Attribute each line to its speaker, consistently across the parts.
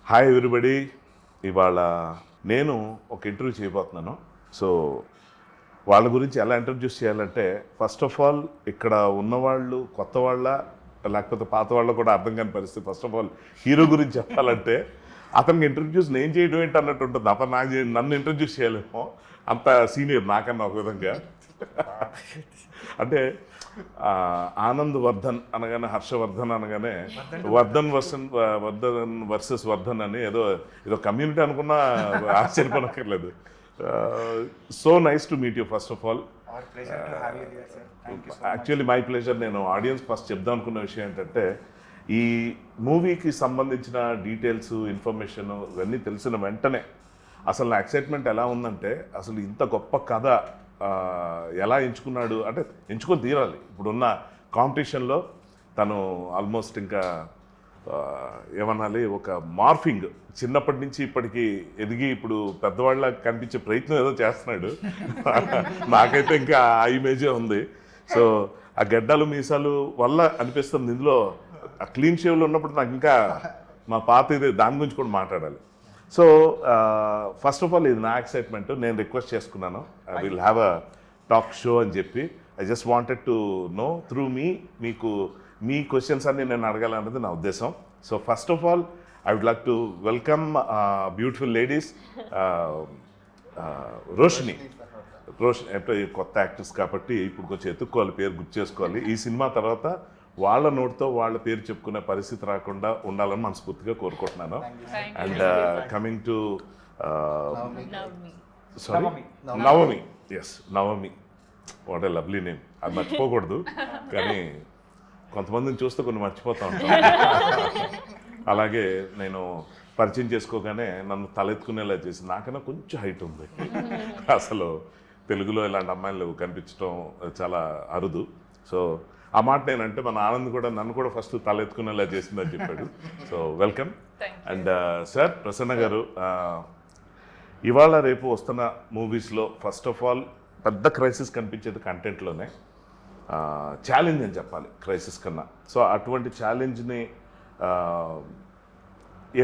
Speaker 1: Hi everybody. ఇవాళ నేను ఒక ఇంటర్వ్యూ చేయబోతున్నాను. సో వాళ్ళ గురించి ఎలా ఇంట్రడ్యూస్ చేయాలంటే, ఫస్ట్ ఆఫ్ ఆల్ ఇక్కడ ఉన్నవాళ్ళు కొత్త వాళ్ళ లేకపోతే పాత వాళ్ళ కూడా అర్థం కాని పరిస్థితి. ఫస్ట్ ఆఫ్ ఆల్ హీరో గురించి చెప్పాలంటే అతనికి ఇంట్రడ్యూస్ నేను చేయడం ఏంటి అన్నట్టు ఉంటుంది. అతను నన్ను ఇంట్రడ్యూస్ చేయలేమో, అంత సీనియర్ నాకన్నా ఒక విధంగా. అంటే ఆనంద్ వర్ధన్ అనగానే, హర్షవర్ధన్ అనగానే వర్ధన్ వర్సెస్ వర్ధన్ అని ఏదో కమ్యూనిటీ అనుకున్నా ఆశ్చర్యపడక్కర్లేదు. So nice to meet you first of all. Actually my pleasure. నేను ఆడియన్స్ ఫస్ట్ చెప్దాం అనుకున్న విషయం ఏంటంటే, ఈ మూవీకి సంబంధించిన డీటెయిల్స్, ఇన్ఫర్మేషన్ ఇవన్నీ తెలిసిన వెంటనే అసలు నా ఎక్సైట్మెంట్ ఎలా ఉందంటే, అసలు ఇంత గొప్ప కథ ఎలా ఎంచుకున్నాడు అంటే, ఎంచుకొని తీరాలి. ఇప్పుడున్న కాంపిటీషన్లో తను ఆల్మోస్ట్ ఇంకా ఏమనాలి, ఒక మార్ఫింగ్, చిన్నప్పటి నుంచి ఇప్పటికి ఎదిగి ఇప్పుడు పెద్దవాళ్ళ కనిపించే ప్రయత్నం ఏదో చేస్తున్నాడు. నాకైతే ఇంకా ఆ ఇమేజే ఉంది. సో ఆ గడ్డలు మీసాలు వల్ల అనిపిస్తుంది. ఇందులో ఆ క్లీన్ షేవ్లో ఉన్నప్పుడు నాకు ఇంకా మా పాత ఇది దాని గురించి కూడా మాట్లాడాలి. సో ఫస్ట్ ఆఫ్ ఆల్ ఇది నా ఎక్సైట్మెంట్. నేను రిక్వెస్ట్ చేసుకున్నాను, I will have a talk show అని చెప్పి. I just wanted to know through మీకు మీ క్వశ్చన్స్ అన్ని నేను అడగాలన్నది నా ఉద్దేశం. So first of all I would like to welcome beautiful ladies, Roshini అంటే కొత్త యాక్టర్స్ కాబట్టి ఇప్పుడు కొంచెం ఎత్తుక్కోవాలి, పేరు గుర్తు చేసుకోవాలి. ఈ సినిమా తర్వాత వాళ్ళ నోటితో వాళ్ళ పేరు చెప్పుకునే పరిస్థితి రాకుండా ఉండాలని మనస్ఫూర్తిగా కోరుకుంటున్నాను. And coming to sorry, Navami. Yes, Navami. What a lovely name. అది మర్చిపోకూడదు, కానీ కొంతమందిని చూస్తే కొన్ని మర్చిపోతూ ఉంటాం. అలాగే నేను పరిచయం చేసుకోగానే నన్ను తలెత్తుకునేలా చేసి, నాకన్నా కొంచెం హైట్ ఉంది. అసలు తెలుగులో ఇలాంటి అమ్మాయిలు కనిపించడం చాలా అరుదు. సో ఆ మాట నేనంటే మన ఆనంద్ కూడా నన్ను కూడా ఫస్ట్ తలెత్తుకునేలా చేసిందని చెప్పాడు. So welcome. And sir, Prasanna గారు, ఇవాళ రేపు వస్తున్న మూవీస్లో ఫస్ట్ ఆఫ్ ఆల్ పెద్ద క్రైసిస్ కనిపించేది కంటెంట్లోనే. ఛాలెంజ్ అని చెప్పాలి క్రైసిస్ కన్నా. సో అటువంటి ఛాలెంజ్ని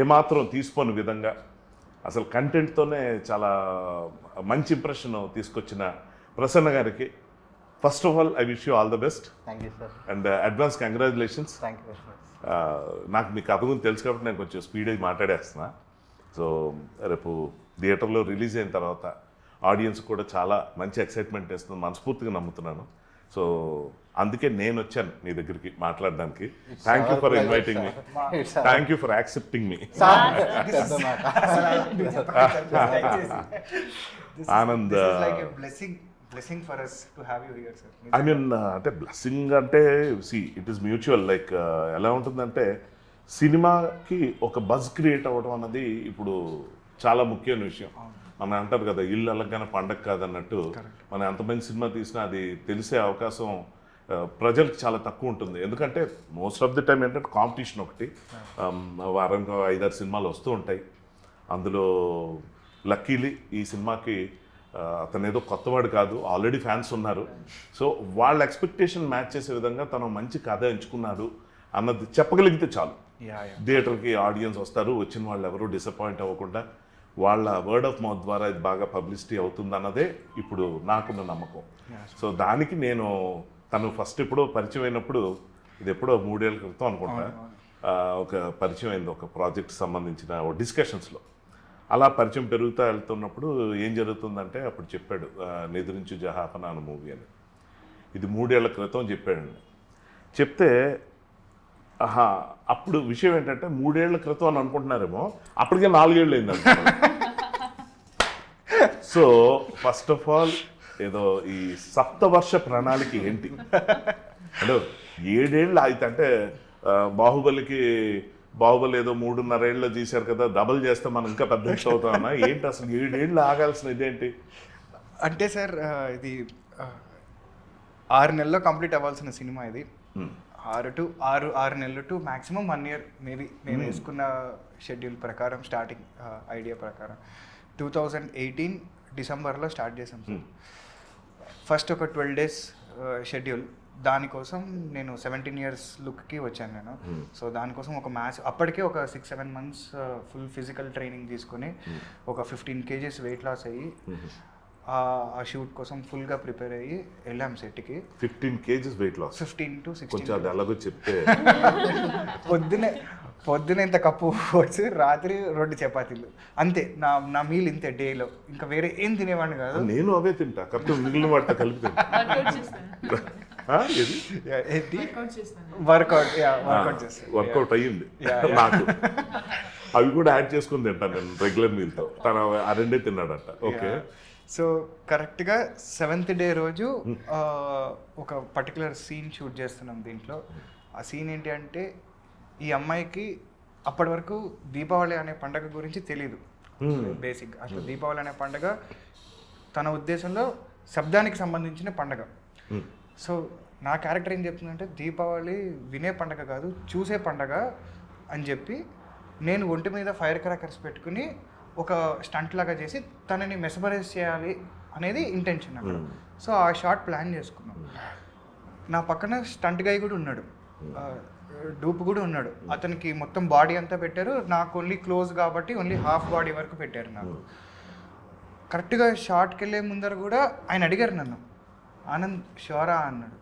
Speaker 1: ఏమాత్రం తీసుకోని విధంగా అసలు కంటెంట్తోనే చాలా మంచి ఇంప్రెషన్ తీసుకొచ్చిన ప్రసన్న గారికి first of all I wish you all the best.
Speaker 2: Thank you sir.
Speaker 1: And advance congratulations.
Speaker 2: Thank you very much.
Speaker 1: నాకు మీ కథ గురించి తెలుసు కాబట్టి నేను కొంచెం స్పీడ్ అయి మాట్లాడేస్తున్నా. సో రేపు థియేటర్లో రిలీజ్ అయిన తర్వాత ఆడియన్స్ కూడా చాలా మంచి ఎక్సైట్మెంట్ వేస్తుంది మనస్ఫూర్తిగా నమ్ముతున్నాను. సో అందుకే నేను వచ్చాను మీ దగ్గరికి మాట్లాడడానికి. Thank you for inviting me. Thank you for accepting me. Anand,
Speaker 3: blessing for us to have you here, sir.
Speaker 1: I mean అంటే బ్లెస్సింగ్ అంటే ఇట్ ఈస్ మ్యూచువల్. లైక్ ఎలా ఉంటుందంటే, సినిమాకి ఒక బజ్ క్రియేట్ అవ్వడం అన్నది ఇప్పుడు చాలా ముఖ్యమైన విషయం. మనం అంటారు కదా, ఇల్లు అలగ్గానే పండగ కాదన్నట్టు, మనం ఎంతమంది సినిమా తీసినా అది తెలిసే అవకాశం ప్రజలకు చాలా తక్కువ ఉంటుంది. ఎందుకంటే మోస్ట్ ఆఫ్ ది టైం ఏంటంటే కాంపిటీషన్ ఒకటి, వారంగా 5-6 సినిమాలు వస్తూ ఉంటాయి. అందులో లక్కీలీ ఈ సినిమాకి అతను ఏదో కొత్తవాడు కాదు, ఆల్రెడీ ఫ్యాన్స్ ఉన్నారు. సో వాళ్ళ ఎక్స్పెక్టేషన్ మ్యాచ్ చేసే విధంగా తను మంచి కథ ఎంచుకున్నాడు అన్నది చెప్పగలిగితే చాలు. థియేటర్కి ఆడియన్స్ వస్తారు, వచ్చిన వాళ్ళు ఎవరూ డిసప్పాయింట్ అవ్వకుండా వాళ్ళ వర్డ్ ఆఫ్ మౌత్ ద్వారా ఇది బాగా పబ్లిసిటీ అవుతుంది అన్నదే ఇప్పుడు నాకున్న నమ్మకం. సో దానికి నేను తను ఫస్ట్ ఎప్పుడో పరిచయం అయినప్పుడు, ఇది ఎప్పుడో 3 ఏళ్ల క్రితం అనుకుంటా, ఒక పరిచయం అయింది ఒక ప్రాజెక్ట్ సంబంధించిన డిస్కషన్స్లో. అలా పరిచయం పెరుగుతూ వెళ్తున్నప్పుడు ఏం జరుగుతుందంటే, అప్పుడు చెప్పాడు నిద్రించు జహాపన అన్న మూవీ అని. ఇది 3 ఏళ్ల క్రితం చెప్పాడండి. చెప్తే అప్పుడు విషయం ఏంటంటే, 3 ఏళ్ల క్రితం అని అనుకుంటున్నారేమో, అప్పటికే 4 ఏళ్ళు అయింది. సో ఫస్ట్ ఆఫ్ ఆల్ ఏదో ఈ సప్తవర్ష ప్రణాళిక ఏంటి అంటే, 7 ఏళ్ళు అయితే అంటే బాహుబలి ఏదో 3.5 ఏళ్ళలో తీశారు కదా, డబుల్ చేస్తే మనం ఇంకా పెద్ద హిట్ అవుతామన్నా ఏంటి అసలు 7 ఏళ్ళు ఆగాల్సిన ఇదేంటి
Speaker 3: అంటే సార్, ఇది 6 నెలల్లో కంప్లీట్ అవ్వాల్సిన సినిమా ఇది. 6 నెలలు టు మ్యాక్సిమం 1 year మేబీ మేము వేసుకున్న షెడ్యూల్ ప్రకారం, స్టార్టింగ్ ఐడియా ప్రకారం 2018 డిసెంబర్లో స్టార్ట్ చేసాం సార్. ఫస్ట్ ఒక 12 days షెడ్యూల్, దానికోసం నేను 17 years లుక్కి వచ్చాను నేను. సో దానికోసం ఒక అప్పటికే ఒక 6-7 months ఫుల్ ఫిజికల్ ట్రైనింగ్ తీసుకొని ఒక 15 kgs వెయిట్ లాస్ అయ్యి ఆ షూట్ కోసం ఫుల్గా ప్రిపేర్ అయ్యి వెళ్ళాం సెట్కి.
Speaker 1: 15 kgs వెయిట్ లాస్.
Speaker 3: 15 to 16.
Speaker 1: కొంచెం అది అలాగో చెప్తే.
Speaker 3: పొద్దున ఇంత కప్పు ఓట్స్, రాత్రి 2 చపాతీలు, అంతే నా మీల్ ఇంతే డేలో. ఇంకా వేరే ఏం తినేవాడిని కాదు.
Speaker 1: నేను అవే తింటా, కరెక్ట్ మిగిలిన వాటితో కలిపి తింటా. వర్కౌట్ అయ్యింది నాకు. అవి కూడా యాడ్ చేసుకుని తింటాను నేను రెగ్యులర్ మీల్తో. తను ఆ రెండే తిన్నాడట. ఓకే.
Speaker 3: సో కరెక్ట్గా 7th day రోజు ఒక పర్టికులర్ సీన్ షూట్ చేస్తున్నాం దీంట్లో. ఆ సీన్ ఏంటి అంటే, ఈ అమ్మాయికి అప్పటి వరకు దీపావళి అనే పండగ గురించి తెలీదు. బేసిక్ అసలు దీపావళి అనే పండగ తన ఉద్దేశంలో శబ్దానికి సంబంధించిన పండగ. సో నా క్యారెక్టర్ ఏం చెప్తుందంటే, దీపావళి వినే పండగ కాదు, చూసే పండగ అని చెప్పి నేను ఒంటి మీద ఫైర్ క్రాకర్స్ పెట్టుకుని ఒక స్టంట్ లాగా చేసి తనని మెస్మరైజ్ చేయాలి అనేది ఇంటెన్షన్ అక్కడ. సో ఆ షాట్ ప్లాన్ చేసుకున్నాం. నా పక్కన స్టంట్ గై కూడా ఉన్నాడు, డూప్ కూడా ఉన్నాడు. అతనికి మొత్తం బాడీ అంతా పెట్టారు, నాకు ఓన్లీ క్లోజ్ కాబట్టి ఓన్లీ హాఫ్ బాడీ వరకు పెట్టారు నాకు. కరెక్ట్గా షార్ట్కి వెళ్ళే ముందర కూడా ఆయన అడిగారు నన్ను, ఆనంద్ షోరా అన్నాడు.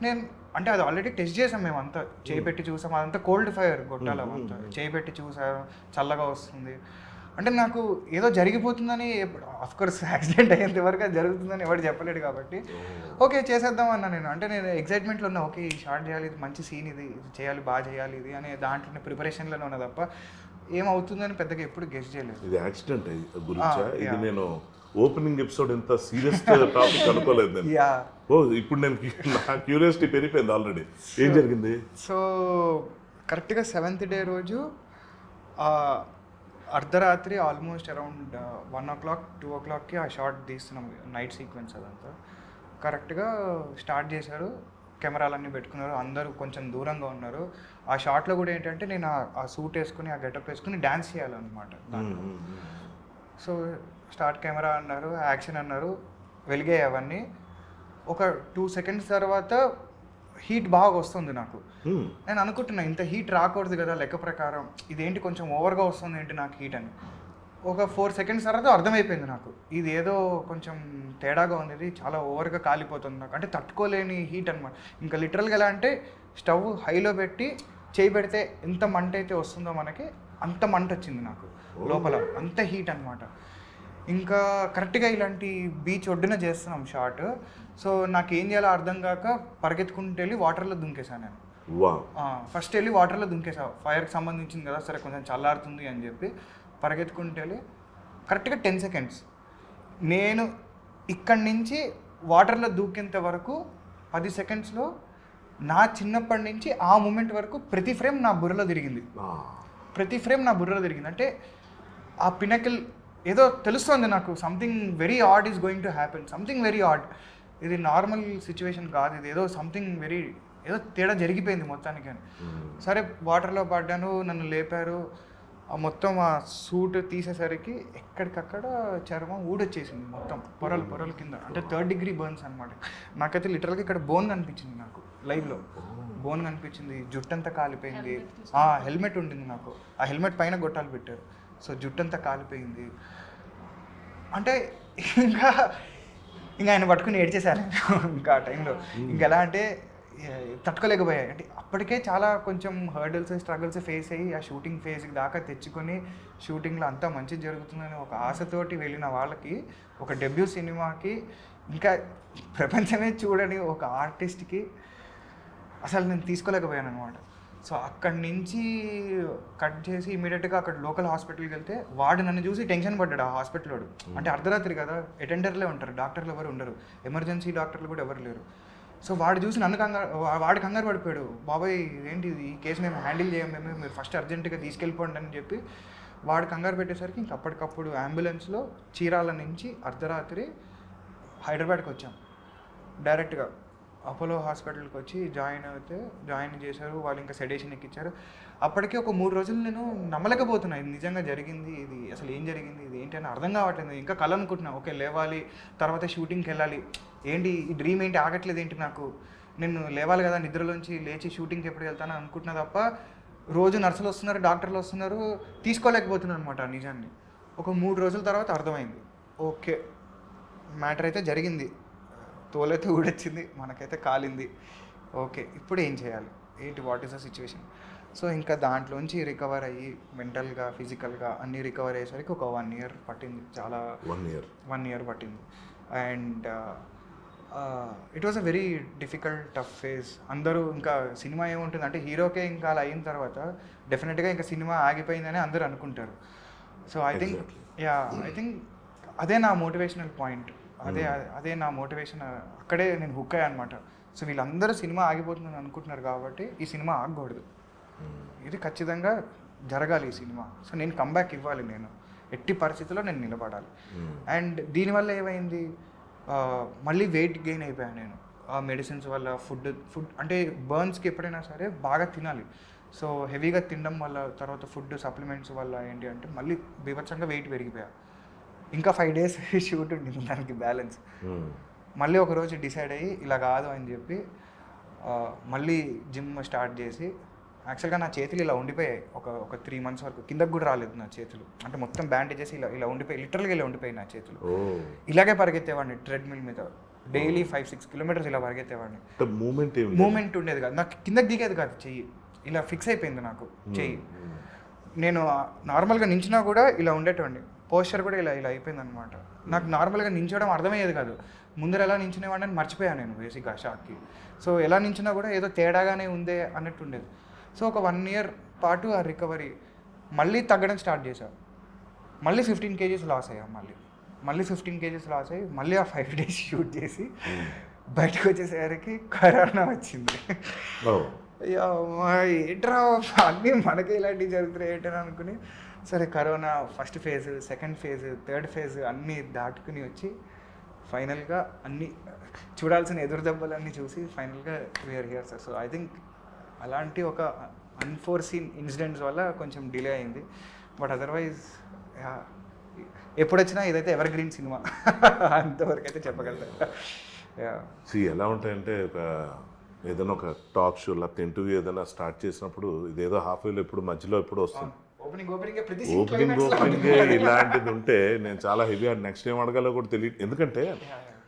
Speaker 3: నేను అంటే అది ఆల్రెడీ టెస్ట్ చేసాం మేము అంతా, చేయి పెట్టి చూసాం, అదంతా కోల్డ్ ఫైర్ కొట్టాలి, అవంతా చేయి పెట్టి చూసాం, చల్లగా వస్తుంది అంటే నాకు ఏదో జరిగిపోతుందని. అఫ్కోర్స్ యాక్సిడెంట్ అయ్యేంత వరకు అది జరుగుతుందని ఎవరు చెప్పలేడు కాబట్టి ఓకే చేసేద్దాం అన్నా నేను. అంటే నేను ఎగ్జైట్మెంట్లో ఉన్నా, ఓకే ఈ షార్ట్ చేయాలి, ఇది మంచి సీన్, ఇది చేయాలి, బాగా చేయాలి ఇది అనే దాంట్లోనే ప్రిపరేషన్లోనే ఉన్నా తప్ప ఏమవుతుందని పెద్దగా ఎప్పుడు గెస్ చేయలేదు.
Speaker 1: ఇది యాక్సిడెంట్ గురించి ఇది నేను ఓపెనింగ్ ఎపిసోడ్ ఎంత సీరియస్ టాపిక్ అనుకోలేదు నేను. ఇప్పుడు నేను నా క్యూరియాసిటీ పెరిగిపోయింది ఆల్రెడీ. ఏం జరిగింది?
Speaker 3: సో కరెక్ట్గా 7th day రోజు అర్ధరాత్రి ఆల్మోస్ట్ అరౌండ్ 1 o'clock 2 o'clockకి ఆ షార్ట్ తీస్తున్నాం, నైట్ సీక్వెన్స్ అదంతా. కరెక్ట్గా స్టార్ట్ చేశారు, కెమెరాలన్నీ పెట్టుకున్నారు, అందరూ కొంచెం దూరంగా ఉన్నారు. ఆ షార్ట్లో కూడా ఏంటంటే నేను ఆ సూట్ వేసుకుని ఆ గెటప్ వేసుకుని డ్యాన్స్ చేయాలన్నమాట దాంట్లో. సో స్టార్ట్ కెమెరా అన్నారు, యాక్షన్ అన్నారు, వెలిగాయి అవన్నీ. ఒక 2 seconds తర్వాత హీట్ బాగా వస్తుంది నాకు. నేను అనుకుంటున్నా ఇంత హీట్ రాకూడదు కదా లెక్క ప్రకారం, ఇదేంటి కొంచెం ఓవర్గా వస్తుంది ఏంటి నాకు హీట్ అని. ఒక 4 seconds తర్వాత అర్థమైపోయింది నాకు, ఇది ఏదో కొంచెం తేడాగా ఉంది, ఇది చాలా ఓవర్గా కాలిపోతుంది నాకు, అంటే తట్టుకోలేని హీట్ అనమాట. ఇంకా లిటరల్గా ఎలా అంటే స్టవ్ హైలో పెట్టి చేయి పెడితే ఎంత మంట అయితే వస్తుందో మనకి అంత మంట వచ్చింది నాకు లోపల, అంత హీట్ అనమాట. ఇంకా కరెక్ట్గా ఇలాంటి బీచ్ ఒడ్డున చేస్తున్నాం షార్ట్. సో నాకు ఏం చేయాలో అర్థం కాక పరిగెత్తుకుంటూ వెళ్ళి వాటర్లో దుంకేసాను నేను. ఫస్ట్ వెళ్ళి వాటర్లో దుంకేసా, ఫైర్కి సంబంధించింది కదా సరే కొంచెం చల్లారుతుంది అని చెప్పి పరిగెత్తుకుంటూ వెళ్ళి కరెక్ట్గా 10 seconds నేను ఇక్కడి నుంచి వాటర్లో దూకేంత వరకు 10 secondsలో నా చిన్నప్పటి నుంచి ఆ మూమెంట్ వరకు ప్రతి ఫ్రేమ్ నా బుర్రలో తిరిగింది. అంటే ఆ పినకిల్ ఏదో తెలుస్తుంది నాకు, something very odd is going to happen, something very odd. ఇది నార్మల్ సిచ్యువేషన్ కాదు, ఇది ఏదో సంథింగ్ వెరీ ఏదో తేడా జరిగిపోయింది మొత్తానికి అని. సరే వాటర్లో పడ్డాను, నన్ను లేపారు. మొత్తం ఆ సూట్ తీసేసరికి ఎక్కడికక్కడ చర్మం ఊడొచ్చేసింది మొత్తం, పొరలు కింద, అంటే 3rd degree బర్న్స్ అనమాట. నాకైతే లిటరల్గా ఇక్కడ బోన్ కనిపించింది, నాకు లైవ్లో బోన్ కనిపించింది, జుట్టంతా కాలిపోయింది. హెల్మెట్ ఉండింది నాకు, ఆ హెల్మెట్ పైన గొట్టాలు పెట్టారు, సో జుట్టంతా కాలిపోయింది. అంటే ఇంకా ఆయన పట్టుకుని ఏడ్చేశాను ఇంకా ఆ టైంలో. ఇంకెలా అంటే తట్టుకోలేకపోయాయి. అంటే అప్పటికే చాలా కొంచెం హర్డల్స్ స్ట్రగుల్స్ ఫేస్ అయ్యి ఆ షూటింగ్ ఫేజ్కి దాకా తెచ్చుకొని షూటింగ్లో అంతా మంచిగా జరుగుతుందని ఒక ఆశతోటి వెళ్ళిన వాళ్ళకి, ఒక డెబ్యూ సినిమాకి, ఇంకా ప్రపంచమే చూడని ఒక ఆర్టిస్ట్కి అసలు నేను తీసుకోలేకపోయాను అనమాట. సో అక్కడి నుంచి కట్ చేసి ఇమీడియట్గా అక్కడ లోకల్ హాస్పిటల్కి వెళ్తే వాడు నన్ను చూసి టెన్షన్ పడ్డాడు ఆ హాస్పిటల్ వాడు. అంటే అర్ధరాత్రి కదా, అటెండర్లే ఉంటారు, డాక్టర్లు ఎవరు ఉండరు, ఎమర్జెన్సీ డాక్టర్లు కూడా ఎవరు లేరు. సో వాడు చూసి నన్ను వాడు కంగారు పడిపోయాడు, బాబాయ్ ఏంటి ఈ కేసు మేము హ్యాండిల్ చేయము, మీరు ఫస్ట్ అర్జెంటుగా తీసుకెళ్ళిపోండి అని చెప్పి వాడు కంగారు పెట్టేసరికి ఇంక అప్పటికప్పుడు అంబులెన్స్లో చీరాల నుంచి అర్ధరాత్రి హైదరాబాద్కి వచ్చాం. డైరెక్ట్గా అపోలో హాస్పిటల్కి వచ్చి జాయిన్ చేశారు వాళ్ళు, ఇంకా సెడేషన్ ఎక్కించారు. అప్పటికే ఒక 3 రోజులు నేను నమ్మలేకపోతున్నా, ఇది నిజంగా జరిగింది, ఇది అసలు ఏం జరిగింది, ఇది ఏంటి అని అర్థం కావట్లేదు. ఇంకా కళ అనుకుంటున్నా, ఓకే లేవాలి, తర్వాత షూటింగ్కి వెళ్ళాలి, ఏంటి ఈ డ్రీమ్ ఏంటి ఆగట్లేదు ఏంటి నాకు, నేను లేవాలి కదా, నిద్రలోంచి లేచి షూటింగ్కి ఎప్పుడు వెళ్తాను అనుకుంటున్నా తప్ప రోజు నర్సులు వస్తున్నారు, డాక్టర్లు వస్తున్నారు, తీసుకోలేకపోతున్నాను అనమాట ఆ నిజాన్ని. ఒక 3 రోజుల తర్వాత అర్థమైంది, ఓకే మ్యాటర్ అయితే జరిగింది, తోలైతే ఊడొచ్చింది, మనకైతే కాలింది, ఓకే ఇప్పుడు ఏం చేయాలి, what is the situation. So ఇంకా దాంట్లోంచి రికవర్ అయ్యి మెంటల్గా ఫిజికల్గా అన్నీ రికవర్ అయ్యేసరికి ఒక 1 year పట్టింది, చాలా 1 year పట్టింది. And it was a very difficult tough phase. అందరూ ఇంకా సినిమా ఏముంటుంది అంటే హీరోకే ఇంకా అలా అయిన తర్వాత డెఫినెట్గా ఇంకా సినిమా ఆగిపోయిందని అందరూ అనుకుంటారు. సో ఐ థింక్ అదే నా మోటివేషనల్ పాయింట్, అదే నా మోటివేషన్. అక్కడే నేను హుక్ అయ్యా అనమాట. సో వీళ్ళందరూ సినిమా ఆగిపోతుందని అనుకుంటున్నారు కాబట్టి ఈ సినిమా ఆగకూడదు, ఇది ఖచ్చితంగా జరగాలి ఈ సినిమా. సో నేను కంబ్యాక్ ఇవ్వాలి, నేను ఎట్టి పరిస్థితుల్లో నేను నిలబడాలి. అండ్ దీనివల్ల ఏమైంది, మళ్ళీ వెయిట్ గెయిన్ అయిపోయాను నేను ఆ మెడిసిన్స్ వల్ల. ఫుడ్ అంటే బర్న్స్కి ఎప్పుడైనా సరే బాగా తినాలి. సో హెవీగా తినడం వల్ల, తర్వాత ఫుడ్ సప్లిమెంట్స్ వల్ల ఏంటి అంటే మళ్ళీ బీభత్సంగా వెయిట్ పెరిగిపోయా. ఇంకా 5 days షూట్ ఉండింది దానికి బ్యాలెన్స్. మళ్ళీ ఒకరోజు డిసైడ్ అయ్యి ఇలా కాదు అని చెప్పి మళ్ళీ జిమ్ స్టార్ట్ చేసి, యాక్చువల్గా నా చేతులు ఇలా ఉండిపోయాయి ఒక 3 months వరకు, కిందకు కూడా రాలేదు నా చేతులు. అంటే మొత్తం బ్యాండేజెస్ ఇలా ఉండిపోయి, లిటరల్గా ఇలా ఉండిపోయి నా చేతులు. ఇలాగే పరిగెత్తేవాడిని ట్రెడ్మిల్ మీద, డైలీ 5-6 kilometers ఇలా పరిగెత్తేవాడిని. మూమెంట్ ఉండేది కాదు, నాకు కిందకి దిగేది కాదు, చెయ్యి ఇలా ఫిక్స్ అయిపోయింది నాకు చెయ్యి. నేను నార్మల్గా నించినా కూడా ఇలా ఉండేటండి, పోస్చర్ కూడా ఇలా అయిపోయింది అనమాట. నాకు నార్మల్గా నించోవడం అర్థమయ్యేది కాదు, ముందర ఎలా నించునేవాడిని మర్చిపోయాను నేను బేసిక్గా షాక్కి. సో ఎలా నించినా కూడా ఏదో తేడాగానే ఉందే అన్నట్టు ఉండేది. సో ఒక 1 year పాటు ఆ రికవరీ, మళ్ళీ తగ్గడం స్టార్ట్ చేశాను. మళ్ళీ 15 kgs లాస్ అయ్యాం, మళ్ళీ 15 kgs లాస్ అయ్యి మళ్ళీ ఆ 5 days షూట్ చేసి బయటకు వచ్చేసరికి కరోనా వచ్చింది. ఏంట్రా అన్నీ మనకి ఇలాంటివి జరుగుతున్నాయి ఏంటని అనుకుని, సరే corona first phase, second phase, third phase అన్నీ దాటుకుని వచ్చి ఫైనల్గా అన్నీ చూడాల్సిన ఎదురు దెబ్బలన్నీ చూసి ఫైనల్గా we are here sir. So I think అలాంటి ఒక అన్ఫోర్సీన్ ఇన్సిడెంట్స్ వల్ల కొంచెం డిలే అయింది. బట్ అదర్వైజ్ ఎప్పుడు వచ్చినా ఇదైతే ఎవర్ గ్రీన్ సినిమా అంతవరకు అయితే చెప్పగలుగుతా.
Speaker 1: ఎలా ఉంటాయంటే ఏదైనా ఒక టాక్ షో లేకపోతే ఇంటర్వ్యూ ఏదైనా స్టార్ట్ చేసినప్పుడు ఇదేదో హాఫ్ వేలో ఎప్పుడు మధ్యలో ఎప్పుడు వస్తుంది, ఓపెనింగ్ ఇలాంటిది ఉంటే నేను చాలా హెవీ, నెక్స్ట్ ఏం అడగాలో కూడా తెలియదు. ఎందుకంటే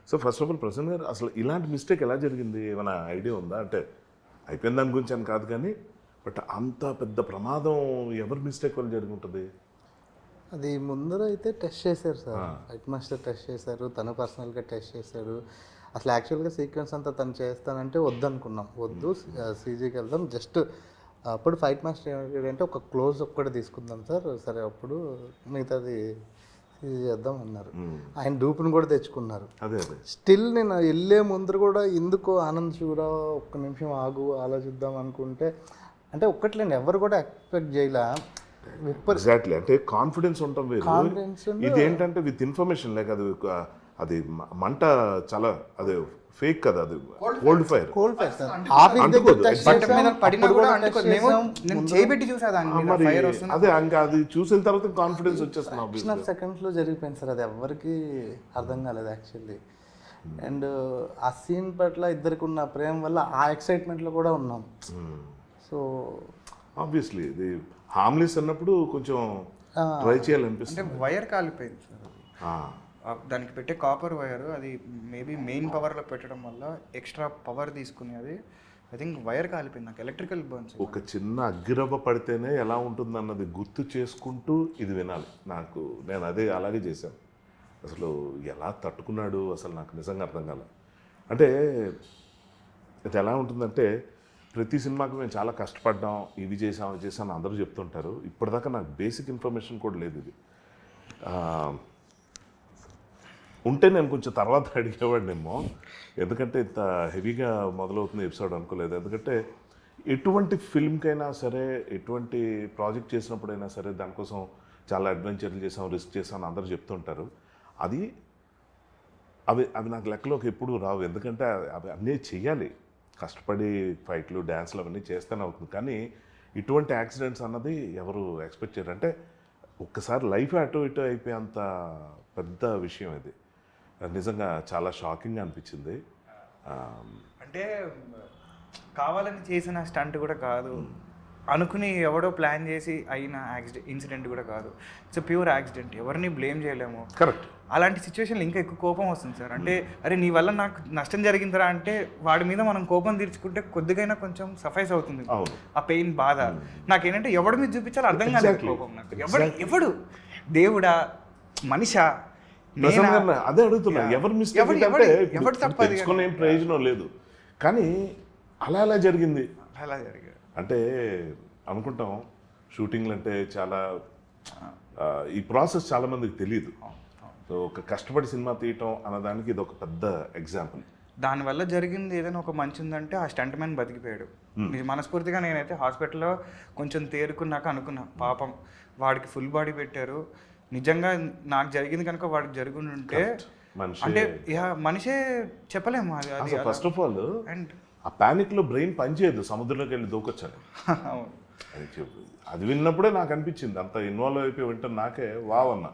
Speaker 1: so first of all Prasanna గారు, అసలు ఇలాంటి మిస్టేక్ ఎలా జరిగింది, ఏమైనా ఐడియా ఉందా? అంటే అయిపోయిన దాని గురించి అని కాదు కానీ, బట్ అంత పెద్ద ప్రమాదం ఎవరి మిస్టేక్ వల్ల జరిగి ఉంటుంది?
Speaker 2: అది ముందర అయితే టెస్ట్ చేశారు సార్, ఫైట్ మాస్టర్ టెస్ట్ చేశారు, తను పర్సనల్గా టెస్ట్ చేశారు. అసలు యాక్చువల్గా సీక్వెన్స్ అంతా తను చేస్తానంటే వద్దనుకున్నాం, వద్దు సీజీకి వెళ్దాం, జస్ట్ అప్పుడు ఫైట్ మాస్టర్ ఏంటంటే ఒక క్లోజ్ ఒక్కటి తీసుకుందాం సార్, సరే అప్పుడు మిగతాది సీజీ చేద్దాం అన్నారు. ఆయన డూపుని కూడా తెచ్చుకున్నారు. స్టిల్ నేను వెళ్ళే ముందర కూడా ఎందుకో ఆనంద్ చూడ ఒక్క నిమిషం ఆగు ఆలోచిద్దాం అనుకుంటే, అంటే ఒక్కట్లేండి ఎవరు కూడా ఎక్స్పెక్ట్ చేయలే.
Speaker 1: ఎగ్జాక్ట్లీ, అంటే కాన్ఫిడెన్స్ ఉంటాం వేరు, ఇదేంటంటే విత్ ఇన్ఫర్మేషన్ లైక్ అది మంట చాలా, అదే ఫేక్ కదా, అది కోల్డ్ ఫైర్ అదే, అది చూసిన తర్వాత కాన్ఫిడెన్స్ వచ్చేస్తుంది.
Speaker 2: సెకండ్స్లో జరిగిపోయింది సార్, అది ఎవరికి అర్థం కాలేదు యాక్చువల్లీ. అండ్ ఆ సీన్ పట్ల ఇద్దరికి ఉన్న ప్రేమ వల్ల ఆ ఎక్సైట్మెంట్లో కూడా ఉన్నాం. సో
Speaker 1: ఆబ్వియస్లీ ఇది హార్మ్లెస్ అన్నప్పుడు కొంచెం ట్రై చేయాలనిపిస్తుంది.
Speaker 3: అంటే వైర్ కాలిపోయింది సార్, దానికి పెట్టే కాపర్ వైర్, అది మేబీ మెయిన్ పవర్లో పెట్టడం వల్ల ఎక్స్ట్రా పవర్ తీసుకుని అది ఐ థింక్ వైర్ కాలిపోయింది. నాకు ఎలక్ట్రికల్ బర్న్స్,
Speaker 1: ఒక చిన్న అగ్గిరవ్వ పడితేనే ఎలా ఉంటుంది అన్నది గుర్తు చేసుకుంటూ ఇది వినాలి. నేను అదే అలాగే చేశాను. అసలు ఎలా తట్టుకున్నాడు అసలు నాకు నిజంగా అర్థం కాలే. అంటే ఇది ఎలా ఉంటుందంటే ప్రతి సినిమాకి మేము చాలా కష్టపడ్డాం, ఇవి చేసాం అందరూ చెప్తుంటారు. ఇప్పటిదాకా నాకు బేసిక్ ఇన్ఫర్మేషన్ కూడా లేదు. ఇది ఉంటే నేను కొంచెం తర్వాత అడిగేవాడినేమో, ఎందుకంటే ఇంత హెవీగా మొదలవుతుంది ఎపిసోడ్ అనుకోలేదు. ఎందుకంటే ఎటువంటి ఫిల్మ్కైనా సరే, ఎటువంటి ప్రాజెక్ట్ చేసినప్పుడైనా సరే దానికోసం చాలా అడ్వెంచర్లు చేసాం, రిస్క్ చేసాం అందరూ చెప్తుంటారు. అవి నాకు లెక్కలోకి ఎప్పుడూ రావు, ఎందుకంటే అవి అన్నీ చెయ్యాలి, కష్టపడి ఫైట్లు డ్యాన్స్లు అవన్నీ చేస్తూనే అవుతుంది. కానీ ఇటువంటి యాక్సిడెంట్స్ అన్నది ఎవరు ఎక్స్పెక్ట్ చేయరు. అంటే ఒక్కసారి లైఫ్ అటు ఇటు అయిపోయేంత పెద్ద విషయం ఇది. నిజంగా చాలా షాకింగ్గా అనిపించింది.
Speaker 3: అంటే కావాలని చేసిన స్టంట్ కూడా కాదు, అనుకుని ఎవడో ప్లాన్ చేసి అయిన ఇన్సిడెంట్ కూడా కాదు. ఇట్స్ ప్యూర్ యాక్సిడెంట్, ఎవరిని బ్లేమ్ చేయలేము.
Speaker 1: కరెక్ట్.
Speaker 3: అలాంటి సిచ్యువేషన్లో ఇంకా ఎక్కువ కోపం వస్తుంది సార్. అంటే అరే నీ వల్ల నాకు నష్టం జరిగిందిరా అంటే వాడి మీద మనం కోపం తీర్చుకుంటే కొద్దిగైనా కొంచెం సఫైస్ అవుతుంది ఆ పెయిన్, బాధ. నాకేంటంటే ఎవడి మీద చూపించాలో అర్థం కాలేదు కోపం నాకు. ఎవడు దేవుడా, మనిషా?
Speaker 1: అదే అడుగుతున్నా, ఎవరు మిస్టేక్ అంటే
Speaker 3: ఎవరు తప్పది,
Speaker 1: తెలుసుకునే ఏం ప్రయోజనం లేదు. కానీ అలా జరిగింది.
Speaker 3: అలా జరిగింది
Speaker 1: అంటే అనుకుంటాం షూటింగ్లు అంటే చాలా ఈ ప్రాసెస్ చాలా మందికి తెలియదు. సో ఒక కష్టపడి సినిమా తీయటం అన్నదానికి ఇది ఒక పెద్ద ఎగ్జాంపుల్.
Speaker 3: దానివల్ల జరిగింది ఏదైనా ఒక మంచి ఉందంటే ఆ స్టంట్ మ్యాన్ బతికిపోయాడు. మనస్ఫూర్తిగా నేనైతే హాస్పిటల్లో కొంచెం తేరుకున్నాక అనుకున్నా, పాపం వాడికి ఫుల్ బాడీ పెట్టారు, నిజంగా నాకు జరిగింది కనుక వాడికి జరుగుని ఉంటే అంటే మనిషే చెప్పలేము అది.
Speaker 1: ఫస్ట్ ఆఫ్ ఆల్ అండ్ ఆ ప్యానిక్లో బ్రెయిన్ పనిచేయదు, సముద్రంలోకి వెళ్ళి దూకొచ్చాను. అది విన్నప్పుడే నాకు అనిపించింది, అంత ఇన్వాల్వ్ అయిపోయి వింటాను నాకే వావ్ అన్నా.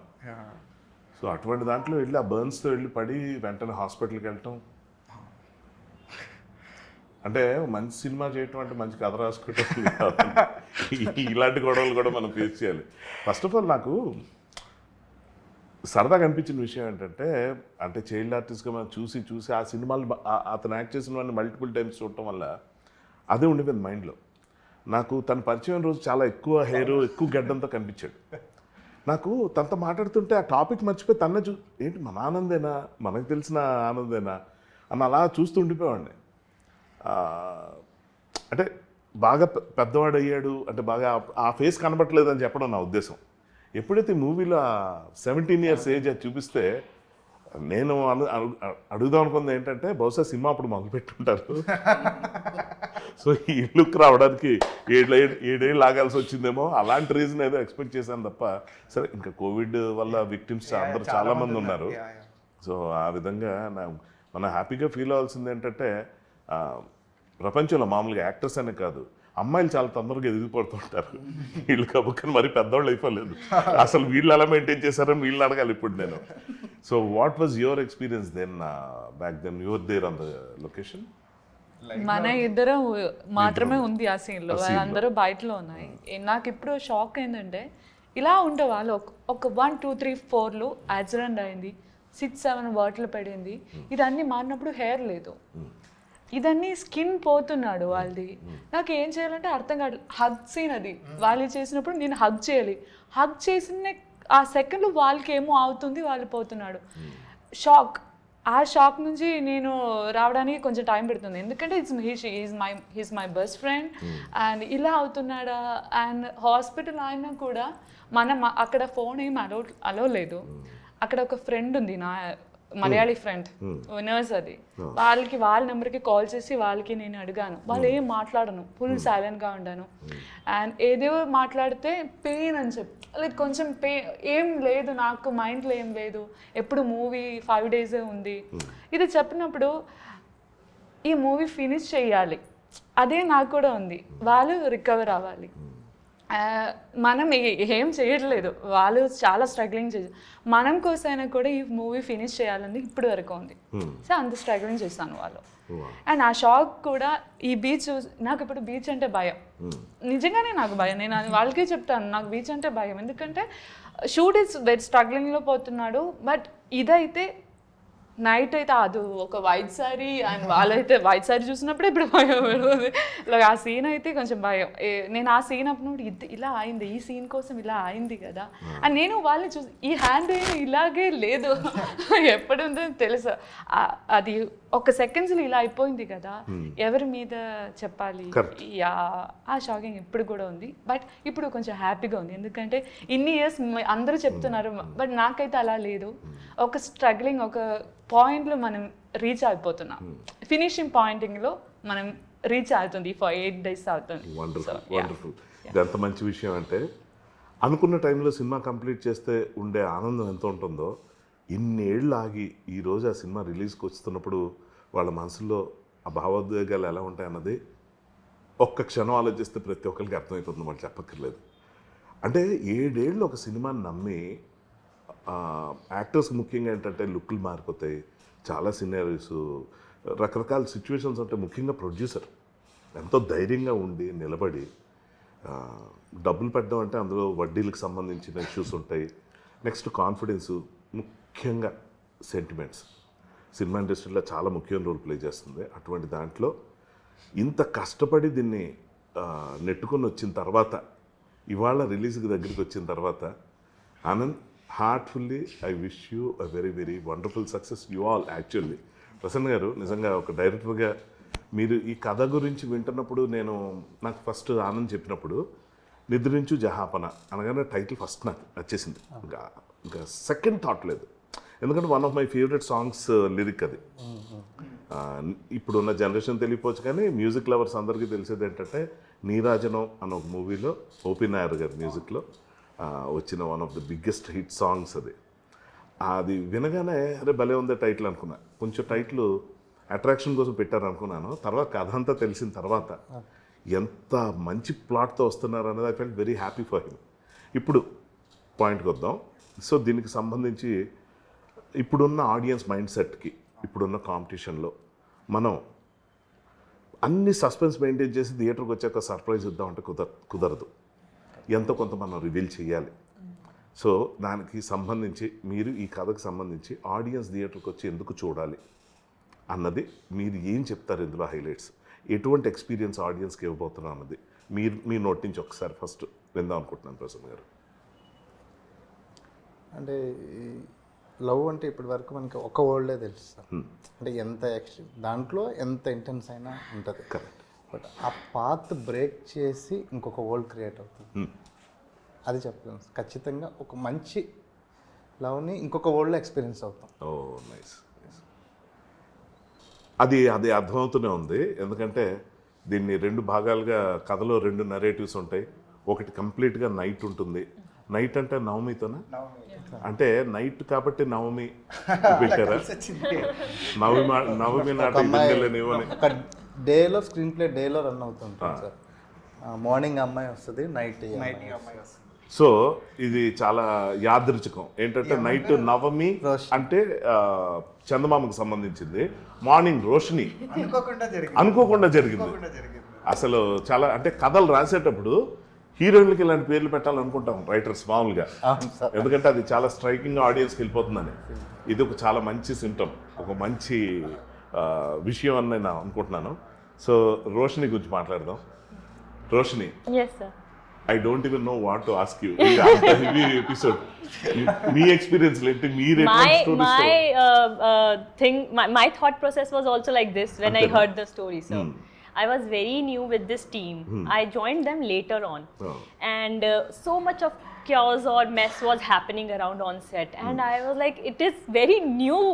Speaker 1: సో అటువంటి దాంట్లో వెళ్ళి ఆ బర్న్స్తో వెళ్ళి పడి వెంటనే హాస్పిటల్కి వెళ్ళటం అంటే మంచి సినిమా చేయటం అంటే మంచి కథ రాసుకోవటం ఇలాంటి గొడవలు కూడా మనం ఫేస్ చేయాలి. ఫస్ట్ ఆఫ్ ఆల్ నాకు సరదాగా అనిపించిన విషయం ఏంటంటే, అంటే చైల్డ్ ఆర్టిస్ట్గా మనం చూసి ఆ సినిమాలు అతను యాక్ట్ చేసిన వాడిని మల్టిపుల్ టైమ్స్ చూడటం వల్ల అదే ఉండిపోయింది మైండ్లో. నాకు తన పరిచయం రోజు చాలా ఎక్కువ హెయిర్, ఎక్కువ గడ్డంతో కనిపించాడు. నాకు తనతో మాట్లాడుతుంటే ఆ టాపిక్ మర్చిపోయి తన్నే ఏంటి మన ఆనందేనా, మనకు తెలిసిన ఆనందేనా అని అలా చూస్తూ ఉండిపోయాడిని. అంటే బాగా పెద్దవాడు అయ్యాడు అంటే బాగా ఆ ఫేస్ కనబట్టలేదు అని చెప్పడం నా ఉద్దేశం. ఎప్పుడైతే మూవీలో 17 years ఏజ్ అది చూపిస్తే నేను అడుగుదాం అనుకుంది ఏంటంటే, బహుశా సినిమా అప్పుడు మొదలుపెట్టుంటారు. సో ఈ లుక్ రావడానికి 7 ఏళ్ళు ఆగాల్సి వచ్చిందేమో, అలాంటి రీజన్ ఏదో ఎక్స్పెక్ట్ చేశాను తప్ప. సరే ఇంకా కోవిడ్ వల్ల విక్టిమ్స్ అందరూ చాలామంది ఉన్నారు. సో ఆ విధంగా మనం హ్యాపీగా ఫీల్ అవ్వాల్సింది ఏంటంటే, ప్రపంచంలో మామూలుగా యాక్టర్స్ అనే కాదు, అమ్మాయిలు చాలా తొందరగా ఎదిగిపోతుంటారు. వీళ్ళు కబుక్కని మరి పెద్దవాళ్ళు అయిపోలేదు. అసలు వీళ్ళు ఎలా మెయింటైన్ చేశారని వీళ్ళు అడగాలి ఇప్పుడు నేను. So what was your experience then back then your there on the location?
Speaker 4: మన ఇద్దరం మాత్రమే ఉంది ఆ సీన్లో, అందరూ బయటలో ఉన్నాయి. నాకు ఇప్పుడు షాక్ ఏంటంటే, ఇలా ఉండే వాళ్ళు ఒక 1, 2, 3, 4 యాక్సిడెంట్ అయింది, 6, 7 బాటిల్ పడింది, ఇదన్నీ మారినప్పుడు హెయిర్ లేదు, ఇదన్నీ స్కిన్ పోతున్నాడు వాళ్ళది. నాకు ఏం చేయాలంటే అర్థం కాదు. హగ్ సీన్ అది వాళ్ళు చేసినప్పుడు నేను హగ్ చేయాలి, హగ్ చేసిన ఆ సెకండ్లో వాళ్ళకి ఏమో అవుతుంది, వాళ్ళు పోతున్నాడు. షాక్, ఆ షాక్ నుంచి నేను రావడానికి కొంచెం టైం పెడుతుంది. ఎందుకంటే he's my best friend and ఇలా అవుతున్నాడా. అండ్ హాస్పిటల్ అయినా కూడా మనం అక్కడ ఫోన్ ఏం అలో లేదు. అక్కడ ఒక ఫ్రెండ్ ఉంది, నా మలయాళీ ఫ్రెండ్ నర్స్, అది వాళ్ళ నెంబర్కి కాల్ చేసి వాళ్ళకి నేను అడిగాను. వాళ్ళు ఏం మాట్లాడను, ఫుల్ సైలెంట్గా ఉండాను. అండ్ ఏదో మాట్లాడితే పెయిన్ అని చెప్పి, లైక్ కొంచెం పెయిన్ ఏం లేదు, నాకు మైండ్లో ఏం లేదు, ఎప్పుడు మూవీ 5 days ఉంది. ఇది చెప్పినప్పుడు ఈ మూవీ ఫినిష్ చేయాలి, అదే నాకు కూడా ఉంది. వాళ్ళు రికవర్ అవ్వాలి. మనం ఏం చేయట్లేదు, వాళ్ళు చాలా స్ట్రగ్లింగ్ చేసి మనం కోసమైనా కూడా ఈ మూవీ ఫినిష్ చేయాలని ఇప్పుడు వరకు ఉంది. సో అంత స్ట్రగ్లింగ్ చేస్తాను వాళ్ళు. అండ్ ఆ షాక్ కూడా ఈ బీచ్, నాకు ఇప్పుడు బీచ్ అంటే భయం, నిజంగానే నాకు భయం. నేను వాళ్ళకే చెప్తాను నాకు బీచ్ అంటే భయం, ఎందుకంటే షూట్ ఇస్ వెరీ స్ట్రగ్లింగ్లో పోతున్నాడు. బట్ ఇదైతే నైట్ అయితే అది ఒక వైట్ సారీ, అండ్ వాళ్ళైతే వైట్ సారీ చూసినప్పుడే ఇప్పుడు భయం పెడుతుంది. ఆ సీన్ అయితే కొంచెం భయం. నేను ఆ సీన్ అప్పుడు ఇలా అయింది, ఈ సీన్ కోసం ఇలా అయింది కదా అని నేను వాళ్ళని చూసి, ఈ హ్యాండ్ ఇలాగే లేదు ఎప్పుడు ఉందో తెలుసు, అది ఒక సెకండ్స్లో ఇలా అయిపోయింది కదా, ఎవరి మీద చెప్పాలి. ఆ షాకింగ్ ఇప్పుడు కూడా ఉంది. బట్ ఇప్పుడు కొంచెం హ్యాపీగా ఉంది, ఎందుకంటే ఇన్ని ఇయర్స్ అందరూ చెప్తున్నారు, బట్ నాకైతే అలా లేదు. ఒక స్ట్రగ్లింగ్, ఒక పాయింట్లో మనం రీచ్ అయిపోతున్నాం, ఫినిషింగ్ పాయింటింగ్లో మనం రీచ్ అవుతుంది. 8 days అవుతుంది.
Speaker 1: వండర్ఫుల్. ఇది ఎంత మంచి విషయం అంటే, అనుకున్న టైంలో సినిమా కంప్లీట్ చేస్తే ఉండే ఆనందం ఎంత ఉంటుందో, ఇన్నేళ్ళు ఆగి ఈరోజు ఆ సినిమా రిలీజ్కి వస్తున్నప్పుడు వాళ్ళ మనసులో ఆ భావోద్వేగాలు ఎలా ఉంటాయన్నది ఒక్క క్షణం ఆలోచిస్తే ప్రతి ఒక్కరికి అర్థమైపోతుంది, వాళ్ళు చెప్పక్కర్లేదు. అంటే 7 ఏళ్ళు ఒక సినిమాని నమ్మి, యాక్టర్స్ ముఖ్యంగా ఏంటంటే లుక్లు మారిపోతాయి, చాలా సినారీస్, రకరకాల సిచ్యువేషన్స్ అంటే ముఖ్యంగా ప్రొడ్యూసర్ ఎంతో ధైర్యంగా ఉండి నిలబడి డబ్బులు పెట్టడం అంటే అందులో వడ్డీలకు సంబంధించిన ఇష్యూస్ ఉంటాయి. నెక్స్ట్ కాన్ఫిడెన్స్, ముఖ్యంగా సెంటిమెంట్స్ సినిమా ఇండస్ట్రీలో చాలా ముఖ్యమైన రోల్ ప్లే చేస్తుంది. అటువంటి దాంట్లో ఇంత కష్టపడి దీన్ని నెట్టుకొని వచ్చిన తర్వాత ఇవాళ రిలీజ్కి దగ్గరికి వచ్చిన తర్వాత Anand, heartfully I wish you a very very wonderful success you all. Actually Prasanna గారు నిజంగా ఒక డైరెక్టర్గా మీరు ఈ కథ గురించి వింటున్నప్పుడు నాకు ఫస్ట్ ఆనంద్ చెప్పినప్పుడు నిద్రించు జహాపన అనగానే టైటిల్ ఫస్ట్ నాకు వచ్చేసింది. ఇంకా సెకండ్ థాట్ లేదు, ఎందుకంటే one of my favourite songs lyric అది. ఇప్పుడున్న జనరేషన్ తెలియపోవచ్చు కానీ మ్యూజిక్ లవర్స్ అందరికీ తెలిసేది ఏంటంటే నీరాజనం అన్న ఒక మూవీలో ఓపీ నాయర్ గారి మ్యూజిక్లో వచ్చిన one of the biggest hit songs అది. అది వినగానే అరే భలే ఉందే టైటిల్ అనుకున్నా. కొంచెం టైటిల్ అట్రాక్షన్ కోసం పెట్టారు అనుకున్నాను. తర్వాత కథ అంతా తెలిసిన తర్వాత ఎంత మంచి ప్లాట్తో వస్తున్నారు అనేది I felt very happy for him. ఇప్పుడు పాయింట్కి వద్దాం. సో దీనికి సంబంధించి ఇప్పుడున్న ఆడియన్స్ మైండ్ సెట్కి, ఇప్పుడున్న కాంపిటీషన్లో మనం అన్ని సస్పెన్స్ మెయింటైన్ చేసి థియేటర్కి వచ్చాక సర్ప్రైజ్ ఇద్దామంటే కుదరదు. ఎంతో కొంత మనం రివీల్ చేయాలి. సో దానికి సంబంధించి మీరు ఈ కథకు సంబంధించి ఆడియన్స్ థియేటర్కి వచ్చి ఎందుకు చూడాలి అన్నది మీరు ఏం చెప్తారు? ఇందులో హైలైట్స్ ఎటువంటి ఎక్స్పీరియన్స్ ఆడియన్స్కి ఇవ్వబోతున్నారు అన్నది మీ నోటి నుంచి ఒకసారి ఫస్ట్ విందాం అనుకుంటున్నాను ప్రసన్న గారు.
Speaker 2: అంటే లవ్ అంటే ఇప్పటి వరకు మనకి ఒక వర్ల్డే తెలుసు సార్. అంటే ఎంత దాంట్లో ఎంత ఇంటెన్స్ అయినా ఉంటుంది.
Speaker 1: కరెక్ట్.
Speaker 2: బట్ ఆ పాత్ బ్రేక్ చేసి ఇంకొక వరల్డ్ క్రియేట్ అవుతుంది. అది చెప్పలేము. ఖచ్చితంగా ఒక మంచి లవ్ని ఇంకొక వరల్డ్లో ఎక్స్పీరియన్స్ అవుతాం.
Speaker 1: ఓ నైస్. అది అర్థమవుతూనే ఉంది. ఎందుకంటే దీన్ని 2 భాగాలుగా కథలో 2 నరేటివ్స్ ఉంటాయి. ఒకటి కంప్లీట్గా నైట్ ఉంటుంది. నైట్ అంటే నవమితోనా? అంటే నైట్ కాబట్టి నవమి పెట్టారా? నవమి
Speaker 2: ఒక డేలో స్క్రీన్ ప్లే డేలో రన్ అవుతుంటుంది సార్. మార్నింగ్ అమ్మాయి వస్తుంది, నైట్ అమ్మాయి వస్తుంది.
Speaker 1: సో ఇది చాలా యాదృచ్ఛికం. ఏంటంటే నైట్ నవమి అంటే చందమామకు సంబంధించింది, మార్నింగ్ రోషిని అనుకోకుండా జరిగింది. అసలు చాలా అంటే కథలు రాసేటప్పుడు హీరోయిన్లకి ఇలాంటి పేర్లు పెట్టాలనుకుంటాం రైటర్స్ మామూలుగా, ఎందుకంటే అది చాలా స్ట్రైకింగ్ ఆడియన్స్కి వెళ్ళిపోతుందని. ఇది ఒక చాలా మంచి సింటమ్, ఒక మంచి విషయం అని నేను అనుకుంటున్నాను. సో రోషిని గురించి మాట్లాడదాం. Roshini, I don't even know what to ask you. Heavy episode. Me experience ఏంటి? మీరు
Speaker 5: my thought process was also like this when I heard the story. So I was very new with this team. I joined them later on, and so much of chaos or mess was happening around on set, and I was like, it is very new.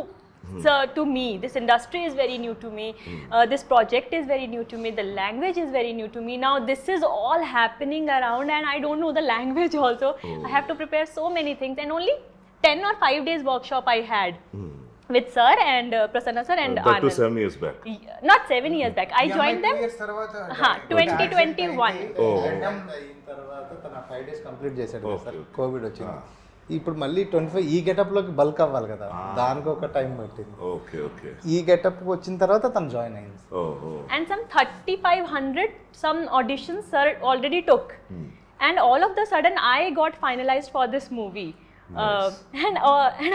Speaker 5: So to me, this industry is very new to me. This project is very new to me. The language is very new to me. Now this is all happening around and I don't know the language also. I have to prepare so many things, and only 10 or 5 days workshop I had with sir and Prasanna sir and
Speaker 1: that
Speaker 5: Anand.
Speaker 1: was 7 years back.
Speaker 5: Not 7 years back. I joined them 2021.
Speaker 2: తర్వాత తన 5 days complete చేశాడు sir. Covid వచ్చింది. ఇప్పుడు మళ్ళీ 25 ఈ గెటప్లోకి bulk అవ్వాలి కదా, దానికి ఒక టైం పట్టింది.
Speaker 1: Okay okay.
Speaker 2: ఈ గెటప్ వచ్చిన తర్వాత తను జాయిన్ అయింది.
Speaker 5: And some 3500 some auditions sir already took, and all of the sudden I got finalized for this movie. And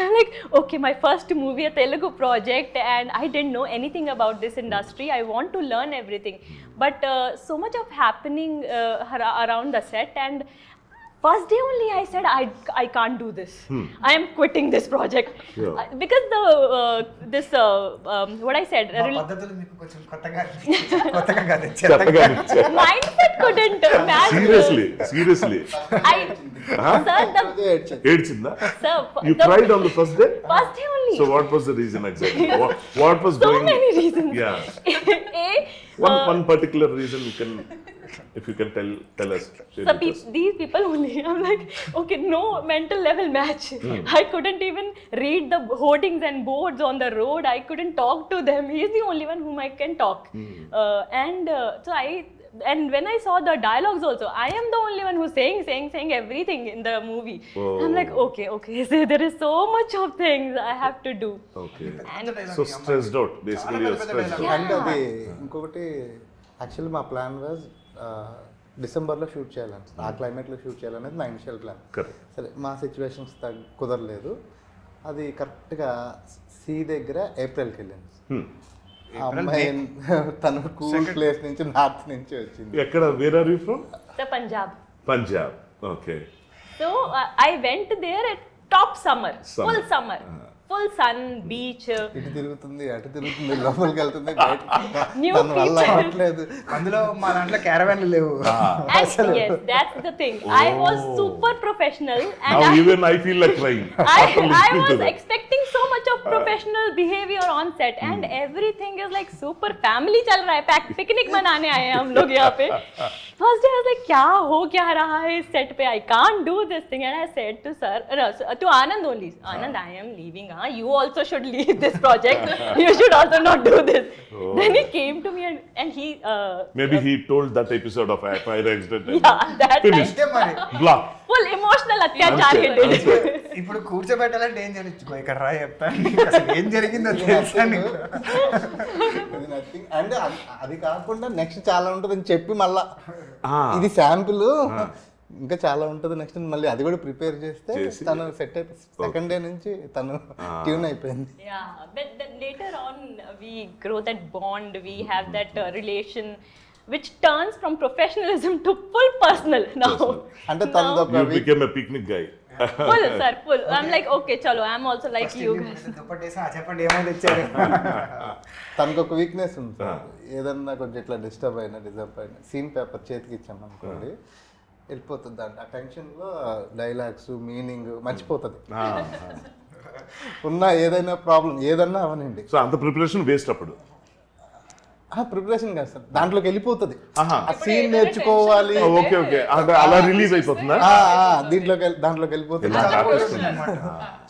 Speaker 5: I'm like, okay, my first movie, a Telugu project, and I didn't know anything about this industry. I want to learn everything, but so much of happening around the set, and first day only I said I can't do this. I am quitting this project. Because this what I said mindset couldn't match.
Speaker 1: Seriously.
Speaker 5: Sir,
Speaker 1: you cried on the first day?
Speaker 5: First day only.
Speaker 1: So what was the reason exactly? What was
Speaker 5: so
Speaker 1: going?
Speaker 5: many reasons.
Speaker 1: Yeah. One particular reason you can, if you can tell us.
Speaker 5: So these people only, I'm like, okay, no mental level match. I couldn't even read the hoardings and boards on the road. I couldn't talk to them. He's the only one whom I can talk. So and when I saw the dialogues also, I am the only one who's saying everything in the movie. I'm like, okay, so there is so much of things I have to do.
Speaker 1: Okay
Speaker 5: And
Speaker 1: so stressed out basically stressed
Speaker 2: and అది ఇంకొకటి actually మా plan was డిసెంబర్లో shoot చేయాలని, ఆ క్లైమేట్లో shoot చేయాలనేది నా initial plan.
Speaker 1: Correct.
Speaker 2: సరే మా సిచ్యువేషన్స్ కుదరలేదు. అది కరెక్ట్గా సీ దగ్గర ఏప్రిల్కి వెళ్ళింది. ఆ అమ్మాయి తన కూల్ ప్లేస్ నుంచి నార్త్ నుంచి వచ్చింది.
Speaker 1: ఎక్కడ where are you from?
Speaker 5: the Punjab.
Speaker 1: Punjab. Okay.
Speaker 5: So I went there at top summer. Full summer. Full sun, beach.
Speaker 2: ఇటు తిరుగుతుంది అటు తిరుగుతుంది, లోపలికి వెళ్తుంది, బయట
Speaker 5: New
Speaker 2: తన వల్ల
Speaker 5: people.
Speaker 2: అవ్వట్లేదు.
Speaker 3: అందులో మా దాంట్లో క్యారవాన్లు లేవు.
Speaker 5: And yes, that's the thing. I was super professional, and
Speaker 1: Now even I feel like crying.
Speaker 5: I was expecting so much of professional behavior on set, and everything is like super family चल रहा है, picnic मनाने आए हैं हम लोग यहाँ पे. First day I was like, क्या रहा है इस set पे? I can't do this thing, and I said to sir, to Anand only, Anand, I am leaving. You also should leave this project. You should also not do this. Then he came to me and he.
Speaker 1: Maybe he told that episode of fire accident.
Speaker 5: Yeah, that
Speaker 1: Finished.
Speaker 3: అంతే మరి.
Speaker 1: Block.
Speaker 5: full emotional అత్యాచార్ he did.
Speaker 3: ఇప్పుడు కూర్చోబెట్టాలంటే ఏం చేయొచ్చు? ఇక్కడ రా చెప్తాను నీకు అసలు ఏం జరిగిందో తెలుసా నీకు?
Speaker 2: ఇది nothing. అండ్ అది కాకుండా నెక్స్ట్ చాలా ఉంటుందని చెప్పి మళ్ళా ఇది శాంపుల్, ఇంకా చాలా ఉంటుంది నెక్స్ట్ మళ్ళీ అది కూడా ప్రిపేర్ చేస్తే తను సెట్ అయిపోయి సెకండ్ డే నుంచి తను ట్యూన్ అయిపోయింది.
Speaker 5: Yeah, but then later on we grow that bond, we have that relation which turns from professionalism to full personal now.
Speaker 2: అంటే తనది ఒక
Speaker 1: You became a picnic guy.
Speaker 5: Full sir, full. I'm like, okay, chalo, I'm also like you guys.
Speaker 3: దుప్పట్టేసి చెప్పండి ఏమైనా తెచ్చారు.
Speaker 2: తనకు ఒక weakness ఉంది sir. ఏదన్నా కొంచెం ఇట్లా డిస్టర్బ్ అయినా సీన్ పేపర్ చేతికి ఇచ్చాం అనుకోండి, వెళ్ళిపోతుంది అండి. ఆ టెన్షన్లో డైలాగ్స్ మీనింగ్ మర్చిపోతుంది. ఉన్న ఏదైనా ప్రాబ్లం ఏదన్నా అవనండి.
Speaker 1: సో అంత ప్రిపరేషన్ వేస్ట్ అప్పుడు.
Speaker 2: ప్రిపరేషన్ కాదు సార్, దాంట్లోకి వెళ్ళిపోతుంది.
Speaker 1: ఆహా.
Speaker 2: ఆ సీన్ నేర్చుకోవాలి.
Speaker 1: ఓకే ఓకే, అంటే అలా రిలీజ్ అయిపోతుందా?
Speaker 2: దాంట్లోకి వెళ్ళిపోతుంది.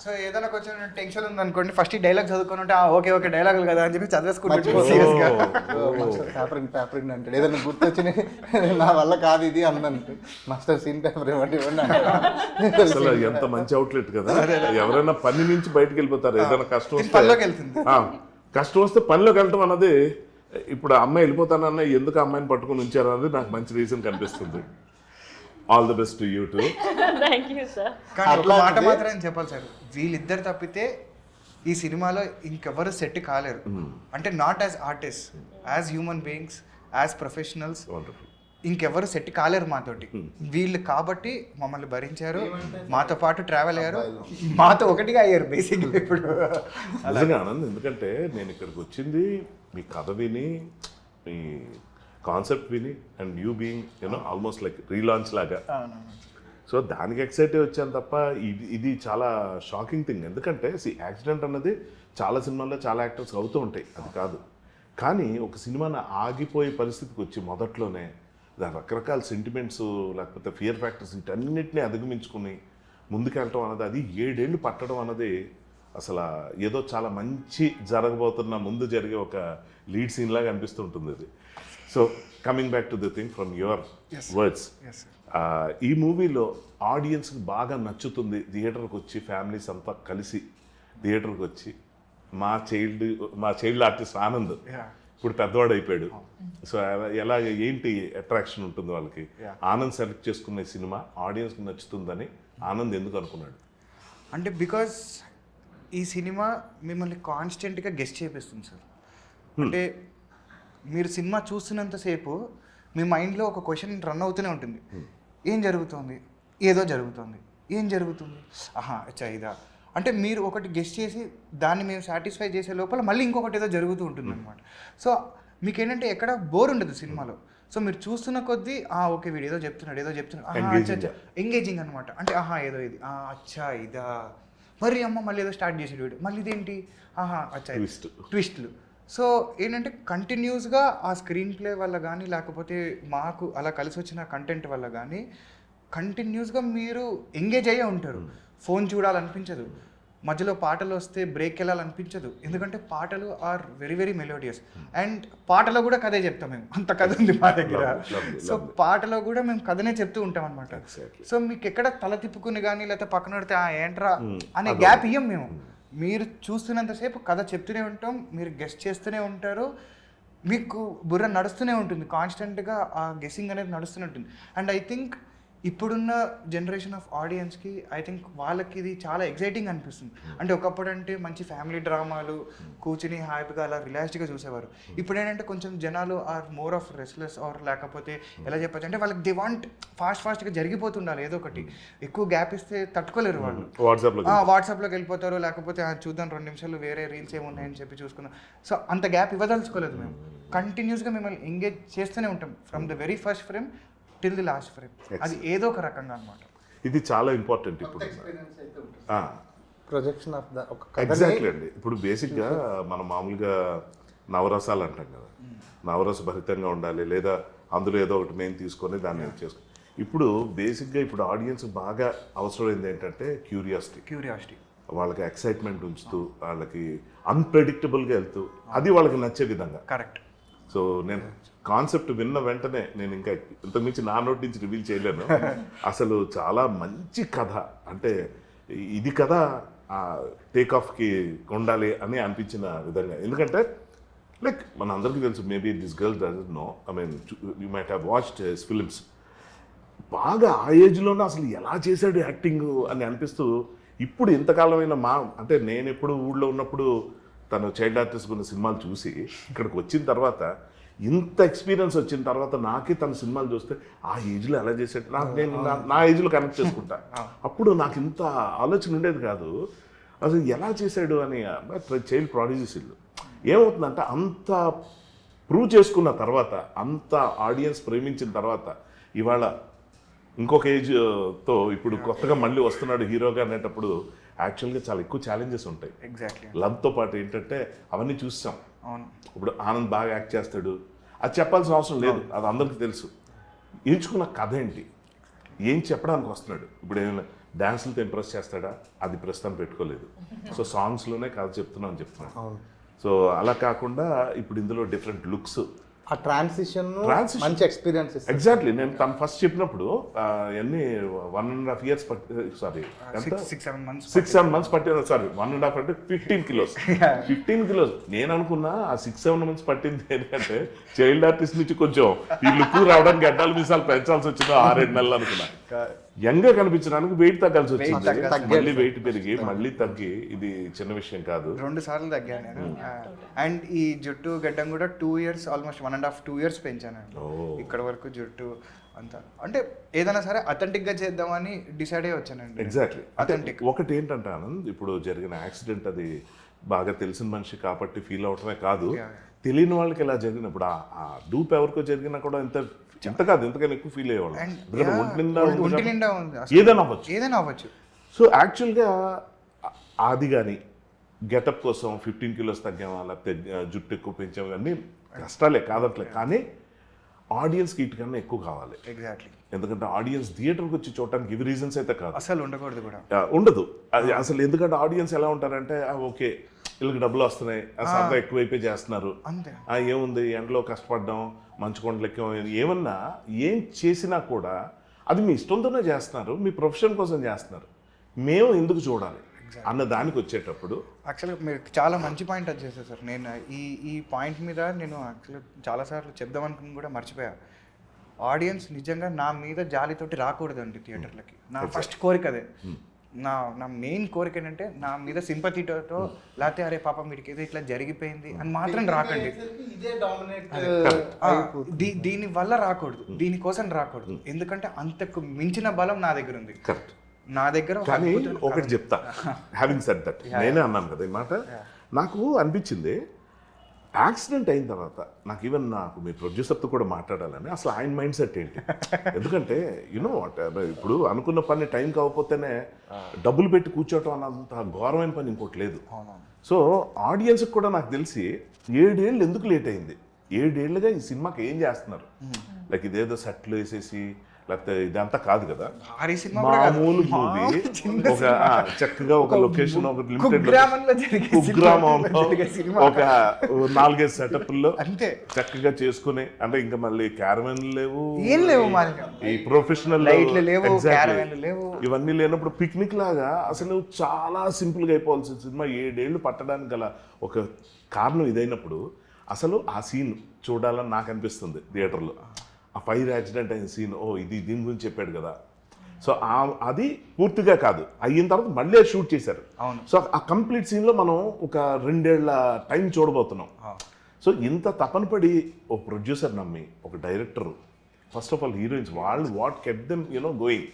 Speaker 3: సో ఏదైనా కొంచెం టెన్షన్ ఉంది అనుకోండి, ఫస్ట్ ఈ డైలాగ్ చదువుకొని ఉంటే ఓకే డైలాగులు కదా అని చెప్పి చదివేసుకుంటే
Speaker 2: పేపర్ అంటాడు. ఏదైనా గుర్తొచ్చి నా వల్ల కాదు ఇది అందంటే మాస్టర్ సీన్ పేపర్ ఇవ్వండి
Speaker 1: అసలు ఎంత మంచి అవుట్లెట్ కదా. ఎవరైనా పని నుంచి బయటకు వెళ్ళిపోతారు. ఏదైనా కష్టం వస్తే
Speaker 3: పనిలోకి వెళ్తుంది.
Speaker 1: కష్టం వస్తే పనిలోకి వెళ్ళటం అన్నది, ఇప్పుడు అమ్మాయి వెళ్ళిపోతానన్న ఎందుకు అమ్మాయిని పట్టుకుని ఉంచారు అన్నది నాకు మంచి రీజన్ కనిపిస్తుంది. All the best to you two.
Speaker 5: Thank you sir.
Speaker 3: కానీ ఒక మాట మాత్రం చెప్పాలి సార్, వీళ్ళిద్దరు తప్పితే ఈ సినిమాలో ఇంకెవరు సెట్ కాలేరు. అంటే not as artist, as human beings, as professionals ఇంకెవరు సెట్ కాలేరు మాతోటి. వీళ్ళు కాబట్టి మమ్మల్ని భరించారు, మాతో పాటు ట్రావెల్ అయ్యారు, మాతో ఒకటిగా అయ్యారు బేసిక్గా. ఇప్పుడు
Speaker 1: నిజంగా ఆనంద్, ఎందుకంటే నేను ఇక్కడికి వచ్చింది మీ కథ విని, మీ కాన్సెప్ట్ విని, and you being you know almost like relaunch లాగా. సో దానికి ఎక్సైట్ వచ్చాను తప్ప ఇది చాలా షాకింగ్ థింగ్. ఎందుకంటే యాక్సిడెంట్ అన్నది చాలా సినిమాల్లో చాలా యాక్టర్స్ అవుతూ ఉంటాయి, అది కాదు. కానీ ఒక సినిమాని ఆగిపోయే పరిస్థితికి వచ్చి మొదట్లోనే దాని రకరకాల సెంటిమెంట్స్ లేకపోతే ఫియర్ ఫ్యాక్టర్స్ వీటన్నిటిని అధిగమించుకుని ముందుకెళ్ళటం అన్నది, అది 7 ఏళ్ళు పట్టడం అన్నది అసలు ఏదో చాలా మంచి జరగబోతున్న ముందు జరిగే ఒక లీడ్ సీన్ లాగా అనిపిస్తుంటుంది ఇది. So coming back to the thing from your words, ఈ మూవీలో ఆడియన్స్కి బాగా నచ్చుతుంది, థియేటర్కి వచ్చి ఫ్యామిలీస్ అంతా కలిసి థియేటర్కి వచ్చి, మా చైల్డ్ ఆర్టిస్ట్ ఆనంద్ ఇప్పుడు పెద్దవాడు అయిపోయాడు. సో ఎలా ఏంటి అట్రాక్షన్ ఉంటుంది వాళ్ళకి? ఆనంద్ సెలెక్ట్ చేసుకునే సినిమా ఆడియన్స్కి నచ్చుతుందని ఆనంద్ ఎందుకు అనుకున్నాడు?
Speaker 3: అంటే బికాజ్ ఈ సినిమా మిమ్మల్ని కాన్స్టెంట్గా గెస్ట్ చేపిస్తుంది సార్. అంటే మీరు సినిమా చూస్తున్నంతసేపు మీ మైండ్లో ఒక క్వశ్చన్ రన్ అవుతూనే ఉంటుంది. ఏం జరుగుతుంది? ఏదో జరుగుతుంది. ఏం జరుగుతుంది? అచ్చా ఇదా అంటే మీరు ఒకటి గెస్ట్ చేసి దాన్ని మేము సాటిస్ఫై చేసే లోపల మళ్ళీ ఇంకొకటి ఏదో జరుగుతూ ఉంటుంది అనమాట. సో మీకేంటంటే ఎక్కడ బోర్ ఉండదు సినిమాలో. సో మీరు చూస్తున్న కొద్దీ ఓకే వీడు ఏదో చెప్తున్నాడు ఎంగేజింగ్ అనమాట. అంటే ఏదో ఇది అచ్చా ఇదా, మరి అమ్మ మళ్ళీ ఏదో స్టార్ట్ చేసాడు వీడు, మళ్ళీ ఇదేంటి అచ్చా ట్విస్ట్లు. సో ఏంటంటే కంటిన్యూస్గా ఆ స్క్రీన్ ప్లే వల్ల కానీ లేకపోతే మాకు అలా కలిసి వచ్చిన కంటెంట్ వల్ల కానీ కంటిన్యూస్గా మీరు ఎంగేజ్ అయ్యే ఉంటారు. ఫోన్ చూడాలనిపించదు. మధ్యలో పాటలు వస్తే బ్రేక్ వెళ్ళాలనిపించదు, ఎందుకంటే పాటలు are very very melodious. And పాటలో కూడా కథే చెప్తాం మేము, అంత కథ ఉంది మా దగ్గర. సో పాటలో కూడా మేము కథనే చెప్తూ ఉంటాం అనమాట. సో మీకు ఎక్కడ తల తిప్పుకుని కానీ లేకపోతే పక్కన పెడితే ఏంట్రా అనే గ్యాప్ ఇయ్యం మేము. మీరు చూస్తున్నంతసేపు కథ చెప్తూనే ఉంటాం, మీరు గెస్ట్ చేస్తూనే ఉంటారు, మీకు బుర్ర నడుస్తూనే ఉంటుంది, కాన్స్టెంట్గా ఆ గెస్సింగ్ అనేది నడుస్తూనే ఉంటుంది. అండ్ ఐ థింక్ ఇప్పుడున్న జనరేషన్ ఆఫ్ ఆడియన్స్కి ఐ థింక్ వాళ్ళకి ఇది చాలా ఎగ్జైటింగ్ అనిపిస్తుంది. అంటే ఒకప్పుడు అంటే మంచి ఫ్యామిలీ డ్రామాలు కూర్చుని హ్యాపీగా అలా రిలాక్స్డ్గా చూసేవారు. ఇప్పుడు ఏంటంటే కొంచెం జనాలు are more of restless or లేకపోతే ఎలా చెప్పచ్చు అంటే వాళ్ళకి దే వాంట్ ఫాస్ట్గా జరిగిపోతుండాలి ఏదో ఒకటి. ఎక్కువ గ్యాప్ ఇస్తే తట్టుకోలేరు వాళ్ళు, వాట్సాప్లోకి వెళ్ళిపోతారు, లేకపోతే చూద్దాం 2 నిమిషాలు వేరే రీల్స్ ఏమున్నాయని చెప్పి చూసుకున్నాం. సో అంత గ్యాప్ ఇవ్వదలుచుకోలేదు మేము. కంటిన్యూస్గా మిమ్మల్ని ఎంగేజ్ చేస్తూనే ఉంటాం from the very first frame till the last frame. అది ఏదో ఒక రకంగా అనమాట.
Speaker 1: ఇది చాలా ఇంపార్టెంట్ ఇప్పుడు
Speaker 2: ప్రొజెక్షన్ ఆఫ్ ద ఒక
Speaker 1: ఎగ్జాక్ట్లీ అండి. ఇప్పుడు బేసిక్గా మనం మామూలుగా నవరసాలు అంటాం కదా, నవరస భరితంగా ఉండాలి, లేదా అందులో ఏదో ఒకటి మెయిన్ తీసుకొని దాన్ని చేసుకో. ఇప్పుడు బేసిక్గా ఇప్పుడు ఆడియన్స్ బాగా అవసరమైంది ఏంటంటే క్యూరియాసిటీ, వాళ్ళకి ఎక్సైట్మెంట్ ఉంచుతూ, వాళ్ళకి అన్ప్రెడిక్టబుల్గా వెళ్తూ, అది వాళ్ళకి నచ్చే విధంగా.
Speaker 3: కరెక్ట్.
Speaker 1: సో నేను కాన్సెప్ట్ విన్న వెంటనే నేను ఇంకా ఇంతకుమించి నా నోటి నుంచి రివీల్ చేయలేను. అసలు చాలా మంచి కథ, అంటే ఇది కథ టేక్ ఆఫ్కి ఉండాలి అని అనిపించిన విధంగా. ఎందుకంటే లైక్ మన అందరికీ తెలుసు, maybe this girl doesn't know, I mean you might have watched his films. బాగా ఆ ఏజ్లోనే అసలు ఎలా చేశాడు యాక్టింగ్ అని అనిపిస్తూ, ఇప్పుడు ఇంతకాలమైన అంటే నేను ఎప్పుడు ఊళ్ళో ఉన్నప్పుడు తను చైల్డ్ ఆర్టిస్ట్ ఉన్న సినిమాలు చూసి ఇక్కడికి వచ్చిన తర్వాత, ఇంత ఎక్స్పీరియన్స్ వచ్చిన తర్వాత నాకే తన సినిమాలు చూస్తే ఆ ఏజ్లో ఎలా చేసాడు, నేను నా ఏజ్లో కనెక్ట్ చేసుకుంటా. అప్పుడు నాకు ఇంత ఆలోచన ఉండేది కాదు అసలు ఎలా చేశాడు అని. చైల్డ్ ప్రాడిజీస్ ఇల్లు ఏమవుతుందంటే అంత ప్రూవ్ చేసుకున్న తర్వాత, అంత ఆడియన్స్ ప్రేమించిన తర్వాత, ఇవాళ ఇంకొక ఏజ్తో ఇప్పుడు కొత్తగా మళ్ళీ వస్తున్నాడు హీరోగా అనేటప్పుడు యాక్చువల్గా చాలా ఎక్కువ ఛాలెంజెస్ ఉంటాయి.
Speaker 3: ఎగ్జాక్ట్లీ.
Speaker 1: లవ్తో పాటు ఏంటంటే అవన్నీ చూస్తాం.
Speaker 3: అవును.
Speaker 1: ఇప్పుడు ఆనంద్ బాగా యాక్ట్ చేస్తాడు, అది చెప్పాల్సిన అవసరం లేదు, అది అందరికీ తెలుసు. ఎంచుకున్న కథ ఏంటి, ఏం చెప్పడానికి వస్తున్నాడు. ఇప్పుడు ఏమైనా డ్యాన్సులతో ఇంప్రెస్ చేస్తాడా, అది ప్రస్తుతం పెట్టుకోలేదు. సో సాంగ్స్లోనే కథ చెప్తున్నాను. సో అలా కాకుండా ఇప్పుడు ఇందులో డిఫరెంట్ లుక్స్,
Speaker 2: ఆ ట్రాన్సిషన్ మంచి ఎక్స్పీరియన్స్.
Speaker 1: ఎగ్జాక్ట్లీ. నేను తను ఫస్ట్ చెప్పినప్పుడు అన్ని 1.5 years సారీ 6-7 months పట్టింది. సారీ 1.5 అంటే 15 kilos. 15 kilos. నేను అనుకున్నా ఆ 6-7 months పట్టింది ఏంటంటే చైల్డ్ ఆర్టిస్ట్ నుంచి కొంచెం ఈ లుక్ రావడానికి గడ్డాలు మీసాలు పెంచాల్సి వచ్చింది 6-7 నెలలు అనుకున్నా. యంగ్గా కనిపించడానికి వెయిట్ తగ్గాల్సి వచ్చింది, మళ్ళీ వెయిట్ పెరిగి మళ్ళీ తగ్గి. ఇది చిన్న విషయం కాదు,
Speaker 3: 2 సార్లు తగ్గాను నేను. అండ్ ఈ జుట్టు గడ్డం కూడా 2 years, ఆల్మోస్ట్ 1.5-2 years పెంచాను. ఇక్కడ వరకు జుట్టు అంతా అంటే ఏదైనా సరే అథెంటిక్గా చేద్దామని డిసైడ్ అయ్యి వచ్చానండి.
Speaker 1: ఎగ్జాక్ట్లీ. అథెంటిక్. ఒకటి ఏంటంటే ఆనంద్, ఇప్పుడు జరిగిన యాక్సిడెంట్ అది బాగా తెలిసిన మనిషి కాబట్టి ఫీల్ అవటమే కాదు, తెలియని వాళ్ళకి ఇలా జరిగినప్పుడు ఆ డూప్ ఎవరికో జరిగినా కూడా ఇంత కాదు, ఇంతకన్నా ఎక్కువ ఫీల్ అయ్యేవాళ్ళు.
Speaker 3: ఒంటి నిండా ఉంది,
Speaker 1: ఏదైనా అవ్వచ్చు. సో యాక్చువల్గా అది కానీ గెటప్ కోసం 15 kilos తగ్గామా, లేకపోతే జుట్టు ఎక్కువ పెంచాము, అన్నీ కష్టాలే కాదట్లే. కానీ ఆడియన్స్కి వీటికన్నా ఎక్కువ కావాలి.
Speaker 3: ఎగ్జాక్ట్లీ.
Speaker 1: ఎందుకంటే ఆడియన్స్ థియేటర్కి వచ్చి చూడటానికి ఇవి రీజన్స్ అయితే కాదు,
Speaker 3: అసలు ఉండకూడదు కూడా,
Speaker 1: ఉండదు అది అసలు. ఎందుకంటే ఆడియన్స్ ఎలా ఉంటారంటే ఓకే వీళ్ళకి డబ్బులు వస్తున్నాయి, సరదా ఎక్కువైపోయి చేస్తున్నారు,
Speaker 3: అంతే,
Speaker 1: ఏముంది ఎండలో కష్టపడ్డాం, మంచు కొండలెక్క ఏమన్నా ఏం చేసినా కూడా అది మీ ఇష్టంతోనే చేస్తున్నారు, మీ ప్రొఫెషన్ కోసం చేస్తున్నారు, మేము ఎందుకు చూడాలి అన్న దానికి వచ్చేటప్పుడు.
Speaker 3: యాక్చువల్గా మీరు చాలా మంచి పాయింట్ అది చేశారు సార్. నేను ఈ పాయింట్ మీద నేను యాక్చువల్గా చాలాసార్లు చెప్దామనుకుని కూడా మర్చిపోయా. ఆడియన్స్ నిజంగా నా మీద జాలితోటి రాకూడదండి థియేటర్లకి. నా ఫస్ట్ కోరిక అదే. నా మెయిన్ కోరిక ఏంటంటే నా మీద సింపతితో, లేకపోతే అరే పాపం వీడికి ఏదో ఇట్లా జరిగిపోయింది అని మాత్రం రాకండి. దీని వల్ల రాకూడదు, దీనికోసం రాకూడదు. ఎందుకంటే అంతకు మించిన బలం నా దగ్గర ఉంది. నా దగ్గర
Speaker 1: కానీ ఒకటి చెప్తా, హ్యావింగ్ సెడ్ దట్, నేనే అన్నాను కదా ఈ మాట. నాకు అనిపించింది యాక్సిడెంట్ అయిన తర్వాత, నాకు మీ ప్రొడ్యూసర్తో కూడా మాట్లాడాలని, అసలు ఆయన మైండ్ సెట్ ఏంటి. ఎందుకంటే యూనో వాట్, ఇప్పుడు అనుకున్న పని టైం కాకపోతేనే డబ్బులు పెట్టి కూర్చోవటం అన్నంత ఘోరమైన పని ఇంకోటి లేదు. సో ఆడియన్స్కి కూడా నాకు తెలిసి 7 ఏళ్ళు ఎందుకు లేట్ అయింది, 7 ఏళ్ళుగా ఈ సినిమాకి ఏం చేస్తున్నారు. లైక్ ఇదేదో సెట్లు వేసేసి లేకపోతే ఇదంతా కాదు కదా,
Speaker 3: భారీ సినిమా కూడా కాదు.
Speaker 1: మామూలు మూవీ ఒక చక్కగా ఒక లొకేషన్, ఒక
Speaker 3: కుగ్రామంలో జరిగే
Speaker 1: కుగ్రామంలో
Speaker 3: జరిగే సినిమా.
Speaker 1: ఒక 4-5 సెటప్ల్లో
Speaker 3: అంతే.
Speaker 1: చక్కగా చేసుకుని, అంటే ఇంకా మళ్ళీ క్యారవెన్ లేవు,
Speaker 3: ఏం లేవు మరి.
Speaker 1: ఈ ప్రొఫెషనల్
Speaker 3: లైట్లు లేవు, క్యారవెన్లు లేవు.
Speaker 1: ఇవన్నీ లేనప్పుడు పిక్నిక్ లాగా అసలు చాలా సింపుల్గా అయిపోవాల్సిన సినిమా 7 ఏళ్ళు పట్టడానికి గల ఒక కారణం ఇదైనప్పుడు అసలు ఆ సీన్ చూడాలని నాకు అనిపిస్తుంది థియేటర్లో. ఆ ఫైర్ యాక్సిడెంట్ అయిన సీన్, ఇది దీని గురించి చెప్పాడు కదా. సో అది పూర్తిగా కాదు, అయిన తర్వాత మళ్ళీ షూట్ చేశారు. సో ఆ కంప్లీట్ సీన్లో మనం ఒక 2 ఏళ్ల టైం చూడబోతున్నాం. సో ఇంత తపన పడి ఒక ప్రొడ్యూసర్ నమ్మి, ఒక director, first of all heroines, వాళ్ళు వాట్ కెప్ దెమ్ గోయింగ్.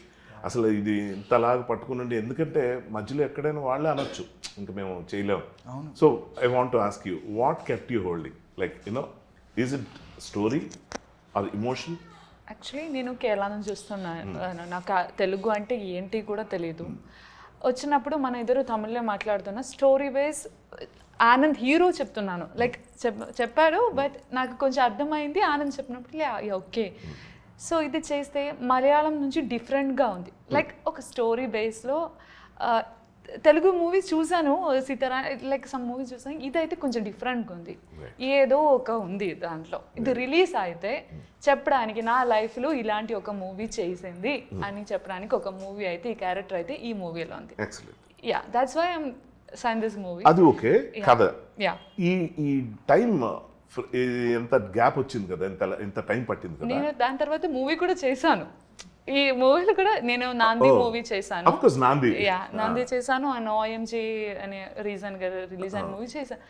Speaker 1: అసలు ఇది ఇంతలాగా పట్టుకుని, ఎందుకంటే మధ్యలో ఎక్కడైనా వాళ్ళే అనొచ్చు ఇంకా మేము చేయలేము. So I want to ask you, what kept you holding? Like is it story or emotion?
Speaker 4: Actually నేను కేరళ నుంచి చూస్తున్నాను, నాకు తెలుగు అంటే ఏంటి కూడా తెలియదు. వచ్చినప్పుడు మన ఇద్దరు తమిళ్లో మాట్లాడుతున్న స్టోరీ వైజ్ ఆనంద్ హీరో చెప్తున్నాను, లైక్ చెప్పాడు, బట్ నాకు కొంచెం అర్థమైంది ఆనంద్ చెప్పినప్పుడు ఓకే. సో ఇది చేస్తే మలయాళం నుంచి డిఫరెంట్గా ఉంది, లైక్ ఒక స్టోరీ బేస్లో. తెలుగు మూవీస్ చూసాను, సీతారా లైక్ సమ్ మూవీస్ చూసాను, ఇదైతే కొంచెం డిఫరెంట్గా ఉంది, ఏదో ఒక ఉంది దాంట్లో. ఇది రిలీజ్ అయితే చెప్పడానికి నా లైఫ్లో ఇలాంటి ఒక మూవీ చేసింది అని చెప్పడానికి ఒక మూవీ అయితే, ఈ క్యారెక్టర్ అయితే ఈ మూవీలో ఉంది. Yeah, that's why I'm sign this movie.
Speaker 1: అది ఓకే కదా.
Speaker 4: యా,
Speaker 1: ఈ టైం ఎంత గ్యాప్ వచ్చింది కదా, ఎంత టైం పట్టింది కదా.
Speaker 4: నేను దాని తర్వాత మూవీ కూడా చేశాను. ఈ మూవీలో కూడా నేను నాంది మూవీ చేశాను.
Speaker 1: ఆఫ్ కోర్స్ నాంది.
Speaker 4: యా, నాంది చేశాను. అండ్ OMG అనే రీజన్ గా రిలీజ్ అయిన మూవీ చేశాను.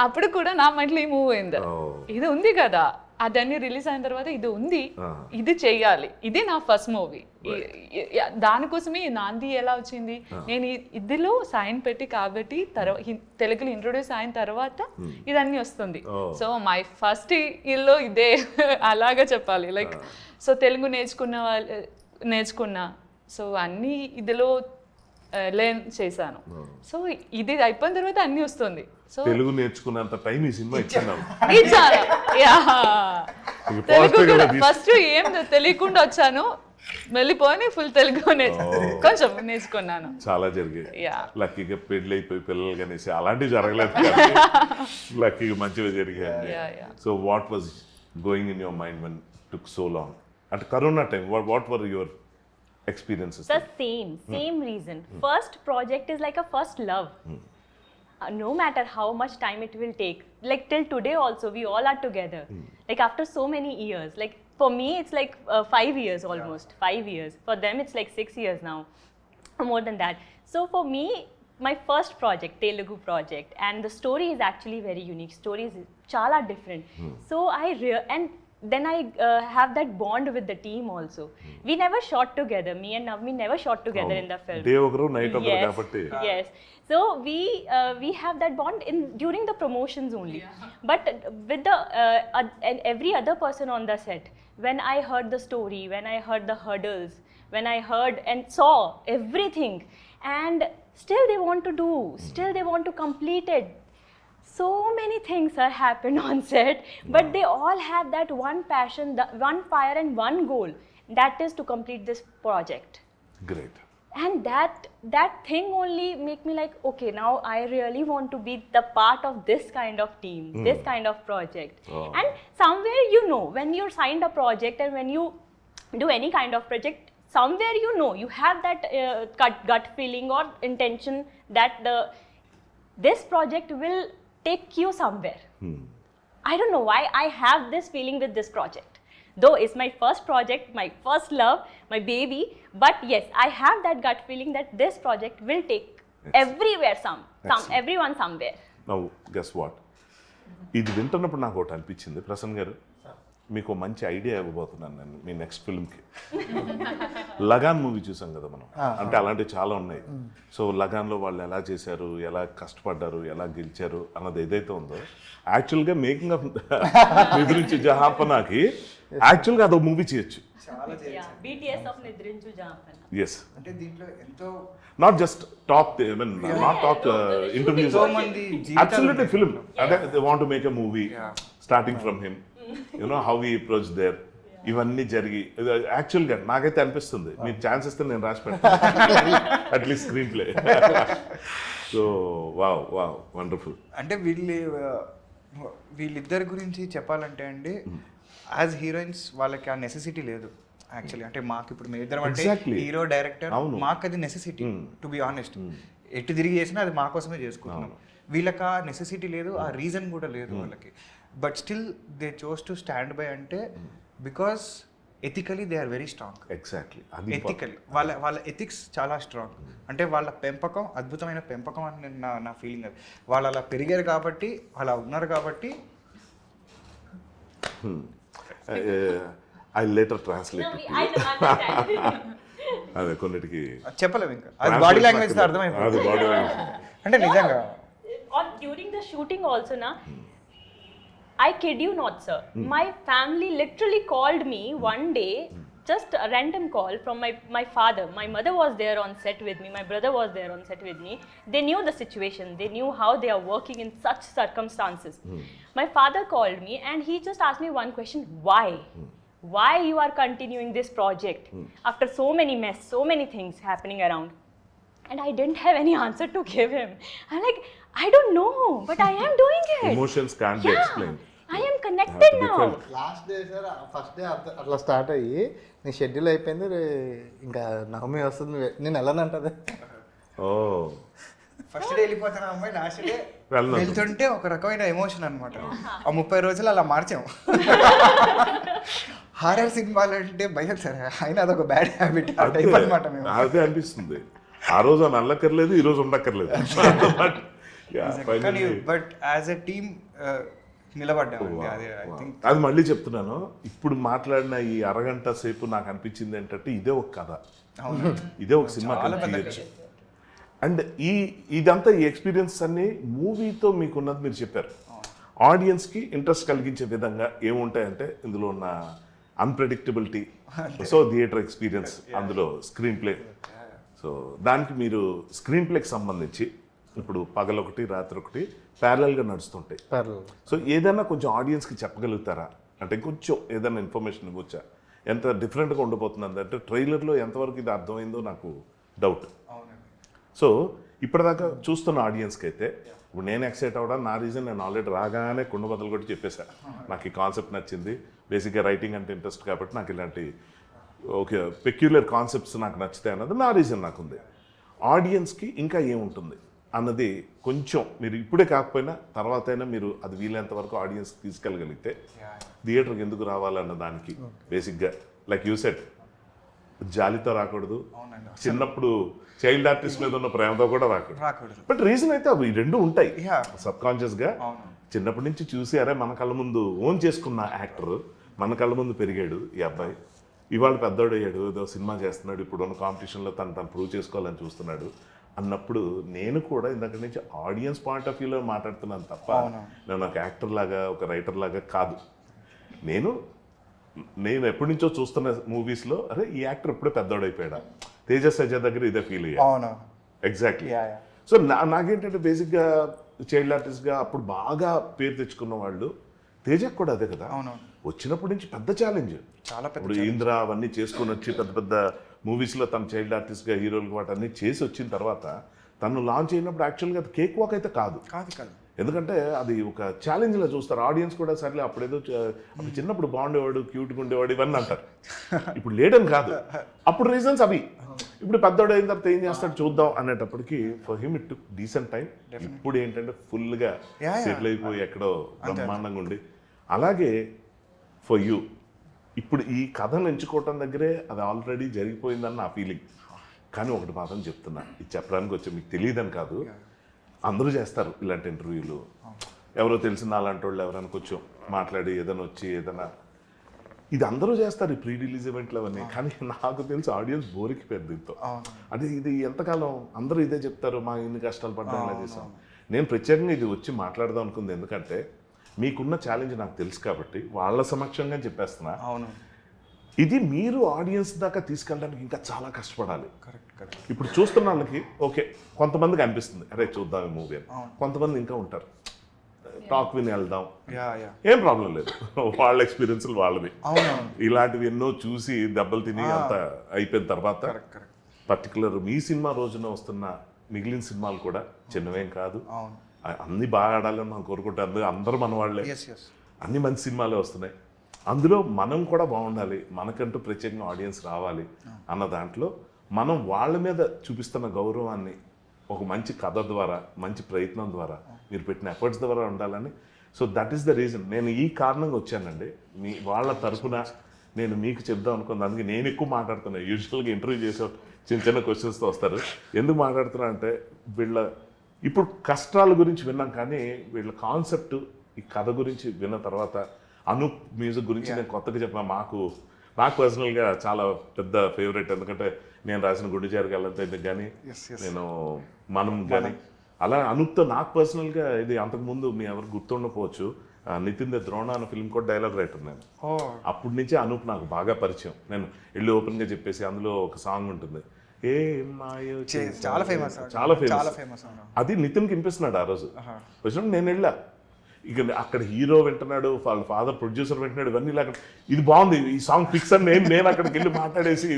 Speaker 4: అప్పుడు కూడా నా మైండ్లో ఈ మూవీ ఉంది, ఇది ఉంది కదా, అదన్నీ రిలీజ్ అయిన తర్వాత ఇది ఉంది, ఇది చెయ్యాలి, ఇది నా ఫస్ట్ మూవీ. దానికోసమే నాంది ఎలా వచ్చింది, నేను ఇదిలో సైన్ పెట్టి కాబట్టి తెలుగులో ఇంట్రొడ్యూస్ అయిన తర్వాత ఇదన్నీ వస్తుంది. సో మై ఫస్ట్ ఇల్లో ఇదే అలాగా చెప్పాలి. లైక్ సో తెలుగు నేర్చుకున్నా, సో అన్నీ ఇదిలో లెర్న్ చేశాను. సో ఇది అయిపోయిన తర్వాత అన్నీ వస్తుంది. సో
Speaker 1: తెలుగు నేర్చుకున్నంత టైం ఈ సినిమా ఇచ్చాను.
Speaker 4: తెలుగు కూడా ఫస్ట్ ఏం తెలియకుండా వచ్చాను, వెళ్ళిపోయి ఫుల్ తెలుగు కొంచెం నేర్చుకున్నాను.
Speaker 1: చాలా జరిగాయి. లక్కీగా పెళ్ళి అయిపోయి పిల్లలు కనేసి అలాంటివి జరగలేదు, లక్కీగా మంచిగా జరిగాయి. So what was going in your mind when took so long? అంటే corona time, what were your experiences?
Speaker 5: The same reason. First project is like a first love. No matter how much time it will take, like till today also we all are together, like after so many years. Like for me it's like 5 years almost. 5 years, for them it's like 6 years now, more than that. So for me, my first project, Telugu project, and the story is actually very unique. Story is chala different. So and then I have that bond with the team also. We never shot together. Me and Navmi never shot together in the film.
Speaker 1: Day okaru night okaru kabatti.
Speaker 5: Yes. So we have that bond during the promotions only. But with the and every other person on the set, when I heard the story, when I heard the hurdles, when I heard and saw everything, and still they want to do, still they want to complete it. So many things are happened on set, but they all have that one passion, one fire and one goal, that is to complete this project.
Speaker 1: Great.
Speaker 5: And that thing only make me like, okay, now I really want to be the part of this kind of team, this kind of project. And somewhere, when you signed a project and when you do any kind of project, somewhere you have that gut feeling or intention that this project will take you somewhere. I don't know why I have this feeling with this project. Though it's my first project, my first love, my baby, but yes, I have that gut feeling that this project will take everywhere, everyone somewhere.
Speaker 1: Now, guess what? ఇది వింటున్నప్పుడు నాకు ఒకటి అనిపించింది, ప్రసన్న గారు మీకు మంచి idea ఇవ్వబోతున్నాను నేను మీ నెక్స్ట్ ఫిల్మ్కి. లగాన్ మూవీ చూసాం కదా మనం, అంటే అలాంటివి చాలా ఉన్నాయి. సో లగాన్లో వాళ్ళు ఎలా చేశారు, ఎలా కష్టపడ్డారు, ఎలా గెలిచారు అన్నది ఏదైతే ఉందో, యాక్చువల్గా మేకింగ్ ఆఫ్ నిద్రించి జహాపనాకి యాక్చువల్గా అదొక మూవీ చేయొచ్చు.
Speaker 5: BTS of Nidrinchu Japan.
Speaker 1: Yes.
Speaker 3: అంటే దీంట్లో ఎంతో
Speaker 1: not just talk, I mean, not talk interviews. Absolutely film. They want to make a movie starting from him. How he approached there. ఇవన్నీ జరిగి యాక్చువల్గా నాకైతే అనిపిస్తుంది మీరు ఛాన్స్ ఇస్తే నేను రాసి పెడతాను at least screen play. So wow wow wonderful.
Speaker 3: అంటే వీళ్ళిద్దరి గురించి చెప్పాలంటే అండి, యాజ్ హీరోయిన్స్ వాళ్ళకి ఆ నెసెసిటీ లేదు యాక్చువల్లీ. అంటే మాకు ఇప్పుడు మేమిద్దరం అంటే
Speaker 1: Exactly.
Speaker 3: హీరో డైరెక్టర్, మాకు అది నెసెసిటీ టు బి ఆనెస్ట్. ఎటు తిరిగి చేసినా అది మా కోసమే చేసుకుంటున్నాం. వీళ్ళకి ఆ నెసెసిటీ లేదు, ఆ రీజన్ కూడా లేదు వాళ్ళకి. But still they chose to stand by అంటే because ethically they are very strong.
Speaker 1: Exactly
Speaker 3: ethically వాళ్ళ ఎథిక్స్ చాలా స్ట్రాంగ్. అంటే వాళ్ళ పెంపకం అద్భుతమైన పెంపకం అని నా ఫీలింగ్. అది వాళ్ళు అలా పెరిగారు కాబట్టి, అలా ఉన్నారు కాబట్టి.
Speaker 1: I later translate.
Speaker 5: I understand.
Speaker 1: అదే కొన్నిటికి
Speaker 3: చెప్పలేము ఇంకా, అది బాడీ లాంగ్వేజ్
Speaker 1: అది
Speaker 3: అర్థమైపోతుంది.
Speaker 1: Body language.
Speaker 3: అంటే నిజంగా
Speaker 5: During the shooting also, na, I kid you not, sir. My family literally called me one day, just a random call from my father. My mother was there on set with me. My brother was there on set with me. They knew the situation. They knew how they are working in such circumstances. My father called me and he just asked me one question: why? Why you are continuing this project after so many mess, so many things happening around? And I didn't have any answer to give him. I'm like, I don't know, but I am doing it.
Speaker 1: Emotions can't be explain.
Speaker 5: I am connected now.
Speaker 2: Last day sir, first day అట్లా start అయ్యి నీ schedule అయిపోయింది, ఇంకా నవమి వస్తుంది, నేను వెళ్ళనంటది.
Speaker 1: ఓ
Speaker 3: first day వెళ్ళిపోతాను అమ్మాయి, last day
Speaker 1: వెళ్ళను.
Speaker 3: వెళ్తుంటే ఒక రకమైన ఎమోషన్ అనమాట. ఆ 30 రోజులు అలా మార్చాము. హారర్ సినిమాలు అంటే భయం సార్, అయినా అదొక బ్యాడ్ హ్యాబిట్ టైప్ అనమాట. మేము
Speaker 1: అదే అనిపిస్తుంది. ఆ రోజు అని అల్లక్కర్లేదు, ఈ రోజు ఉండక్కర్లేదు.
Speaker 3: కానీ బట్ యాజ్ ఎ టీమ్ నిలబడ్డామండి. అది ఐ థింక్
Speaker 1: అది మళ్ళీ చెప్తున్నాను, ఇప్పుడు మాట్లాడిన ఈ అరగంట సేపు నాకు అనిపించింది ఏంటంటే ఇదే ఒక కథ, ఇదే ఒక సినిమా తీయచ్చు. అండ్ ఇదంతా ఈ ఎక్స్పీరియన్స్ అన్ని మూవీతో మీకున్నది మీరు చెప్పారు. ఆడియన్స్కి ఇంట్రెస్ట్ కలిగించే విధంగా ఏముంటాయంటే ఇందులో ఉన్న అన్ప్రెడిక్టబిలిటీ, సో థియేటర్ ఎక్స్పీరియన్స్, అందులో స్క్రీన్ ప్లే. సో దానికి మీరు స్క్రీన్ ప్లేకి సంబంధించి ఇప్పుడు పగలొకటి రాత్రి ఒకటి ప్యారలల్గా నడుస్తుంటాయి. సో ఏదైనా కొంచెం ఆడియన్స్కి చెప్పగలుగుతారా? అంటే కొంచెం ఏదైనా ఇన్ఫర్మేషన్ ఇవ్వచ్చా? ఎంత డిఫరెంట్గా ఉండిపోతుంది అంటే ట్రైలర్లో ఎంతవరకు ఇది అర్థమైందో నాకు డౌట్. సో ఇప్పటిదాకా చూస్తున్న ఆడియన్స్కి అయితే ఇప్పుడు నేను ఎక్సైట్ అవ్వడం నా రీజన్, నేను ఆల్రెడీ రాగానే కుండ బదులు కొట్టి చెప్పేశాను. నాకు ఈ కాన్సెప్ట్ నచ్చింది, బేసిక్గా రైటింగ్ అంటే ఇంట్రెస్ట్ కాబట్టి నాకు ఇలాంటి ఓకే పెక్యులర్ కాన్సెప్ట్స్ నాకు నచ్చుతాయి అన్నది నా రీజన్ నాకుంది. ఆడియన్స్కి ఇంకా ఏముంటుంది అన్నది కొంచెం మీరు ఇప్పుడే కాకపోయినా తర్వాత అయినా మీరు అది వీలైనంత వరకు ఆడియన్స్కి తీసుకెళ్ళగలిగితే థియేటర్కి ఎందుకు రావాలన్న దానికి బేసిక్గా లైక్ యూ సెడ్ జాలితో రాకూడదు, చిన్నప్పుడు చైల్డ్ ఆర్టిస్ట్ మీద ఉన్న ప్రేమతో కూడా రాకూడదు. బట్ రీజన్ అయితే అవి రెండు ఉంటాయి సబ్ కాన్షియస్గా. చిన్నప్పటి నుంచి చూసి అరే మన కళ్ళ ముందు ఓన్ చేసుకున్న యాక్టర్ మన కళ్ళ ముందు పెరిగాడు ఈ అబ్బాయి, ఇవాళ పెద్దోడు అయ్యాడు, ఏదో సినిమా చేస్తున్నాడు, ఇప్పుడు ఉన్న కాంపిటీషన్లో తను ప్రూవ్ చేసుకోవాలని చూస్తున్నాడు అన్నప్పుడు నేను కూడా ఇందాక నుంచి ఆడియన్స్ పాయింట్ ఆఫ్ వ్యూలో మాట్లాడుతున్నాను తప్ప నేను ఒక యాక్టర్ లాగా ఒక రైటర్ లాగా కాదు. నేను ఎప్పటి నుంచో చూస్తున్న మూవీస్లో అరే ఈ యాక్టర్ ఇప్పుడే పెద్దోడు అయిపోయాడా, తేజస్ అజయ్ దగ్గర ఇదే ఫీల్ అయ్యా. ఎగ్జాక్ట్లీ. సో నాకేంటంటే బేసిక్గా చైల్డ్ ఆర్టిస్ట్గా అప్పుడు బాగా పేరు తెచ్చుకున్న వాళ్ళు తేజకు కూడా అదే కదా, వచ్చినప్పటి నుంచి పెద్ద ఛాలెంజ్. ఇప్పుడు ఇంద్ర అవన్నీ చేసుకొని వచ్చి పెద్ద పెద్ద మూవీస్లో తను చైల్డ్ ఆర్టిస్ట్గా హీరోలు వాటన్నీ చేసి వచ్చిన తర్వాత తను లాంచ్ అయినప్పుడు యాక్చువల్గా అది కేక్ వాక్ అయితే కాదు. ఎందుకంటే అది ఒక ఛాలెంజ్లో చూస్తారు ఆడియన్స్ కూడా. సర్లే అప్పుడేదో అప్పుడు చిన్నప్పుడు బాగుండేవాడు, క్యూట్గా ఉండేవాడు ఇవన్నీ అంటారు. ఇప్పుడు లేడని కాదు, అప్పుడు రీజన్స్ అవి. ఇప్పుడు పెద్దోడు అయిన తర్వాత ఏం చేస్తాడు చూద్దాం అనేటప్పటికి for him it took decent time. ఇప్పుడు ఏంటంటే ఫుల్గా సెటిల్ అయిపోయి ఎక్కడో బ్రహ్మాండంగా ఉండి. అలాగే ఫర్ యూ ఇప్పుడు ఈ కథను ఎంచుకోవటం దగ్గరే అది ఆల్రెడీ జరిగిపోయిందని నా ఫీలింగ్. కానీ ఒకటి మాత్రం చెప్తున్నా, ఇది చెప్పడానికి వచ్చి మీకు తెలియదని కాదు, అందరూ చేస్తారు ఇలాంటి ఇంటర్వ్యూలు. ఎవరో తెలిసిన అలాంటి వాళ్ళు ఎవరైనా కొంచెం మాట్లాడి ఏదైనా వచ్చి ఏదైనా ఇది అందరూ చేస్తారు ఈ ప్రీ రిలీజ్ ఈవెంట్లు అవన్నీ. కానీ నాకు తెలిసి ఆడియన్స్ బోరికిపోయారు దీంతో. అంటే ఇది ఎంతకాలం అందరూ ఇదే చెప్తారు, మా ఇన్ని కష్టాలు పడ్డా ఇలా చేసాం. నేను ప్రత్యేకంగా ఇది వచ్చి మాట్లాడదాం అనుకుంది ఎందుకంటే మీకున్న ఛాలెంజ్ నాకు తెలుసు కాబట్టి వాళ్ళ సమక్షంగా చెప్పేస్తున్నా. ఇది మీరు ఆడియన్స్ దాకా తీసుకెళ్ళడానికి ఇంకా చాలా కష్టపడాలి. ఇప్పుడు చూస్తున్న వాళ్ళకి ఓకే కొంతమందికి అనిపిస్తుంది అరే చూద్దాం ఈ మూవీ అని, కొంతమంది ఇంకా ఉంటారు టాక్ విని వెళ్దాం,
Speaker 3: యా యా
Speaker 1: ఏం ప్రాబ్లం లేదు. వాళ్ళ ఎక్స్పీరియన్స్లు వాళ్ళవి.
Speaker 3: అవునవును
Speaker 1: ఇలాంటివి ఎన్నో చూసి దెబ్బలు తిని అంత అయిపోయిన తర్వాత
Speaker 3: కరెక్ట్
Speaker 1: పర్టికులర్ మీ సినిమా రోజున వస్తున్న మిగిలిన సినిమాలు కూడా చిన్నవేం కాదు,
Speaker 3: అవును
Speaker 1: అన్ని బాగా ఆడాలని మనం కోరుకుంటే అందరూ మన వాళ్ళే,
Speaker 3: ఎస్ ఎస్
Speaker 1: అన్ని మంచి సినిమాలే వస్తున్నాయి. అందులో మనం కూడా బాగుండాలి, మనకంటూ ప్రత్యేకంగా ఆడియన్స్ రావాలి అన్న దాంట్లో మనం వాళ్ళ మీద చూపిస్తున్న గౌరవాన్ని ఒక మంచి కథ ద్వారా, మంచి ప్రయత్నం ద్వారా, మీరు పెట్టిన ఎఫర్ట్స్ ద్వారా ఉండాలని. So that is the reason నేను ఈ కారణంగా వచ్చానండి. మీ వాళ్ళ తరఫున నేను మీకు చెప్దాం అనుకున్నాను. అందుకే నేను ఎక్కువ మాట్లాడుతున్నాను. యూజువల్గా ఇంటర్వ్యూ చేసే చిన్న చిన్న క్వశ్చన్స్తో వస్తారు. ఎందుకు మాట్లాడుతున్నా అంటే వీళ్ళ ఇప్పుడు కష్టాల గురించి విన్నాం, కానీ వీళ్ళ కాన్సెప్ట్ ఈ కథ గురించి విన్న తర్వాత అనూప్ మ్యూజిక్ గురించి నేను కొత్తగా చెప్పిన నాకు పర్సనల్గా చాలా పెద్ద ఫేవరెట్. ఎందుకంటే నేను రాసిన గుండె చేరగలంటే కానీ, నేను మనం కానీ అలా అనూప్తో నాకు పర్సనల్గా ఇది అంతకుముందు మీ ఎవరు గుర్తుండకపోవచ్చు, నితిన్ ద ద్రోణ అనే ఫిల్మ్ కూడా డైలాగ్ రైటర్ నేను. అప్పటి నుంచి అనూప్ నాకు బాగా పరిచయం. నేను వెళ్ళి ఓపెన్గా చెప్పేసి అందులో ఒక సాంగ్ ఉంటుంది, ఏ మాయో
Speaker 3: చాలా ఫేమస్
Speaker 1: చాలా ఫేమస్. అది నితిన్కి వినిపిస్తున్నాడు ఆ రోజు వచ్చినప్పుడు. నేను వెళ్ళా, ఇక అక్కడ హీరో వింటున్నాడు, వాళ్ళ ఫాదర్ ప్రొడ్యూసర్ వింటున్నాడు, ఇవన్నీ ఇలా ఇది బాగుంది, ఈ సాంగ్ ఫిక్స్ అని నేను అక్కడికి వెళ్ళి మాట్లాడేసి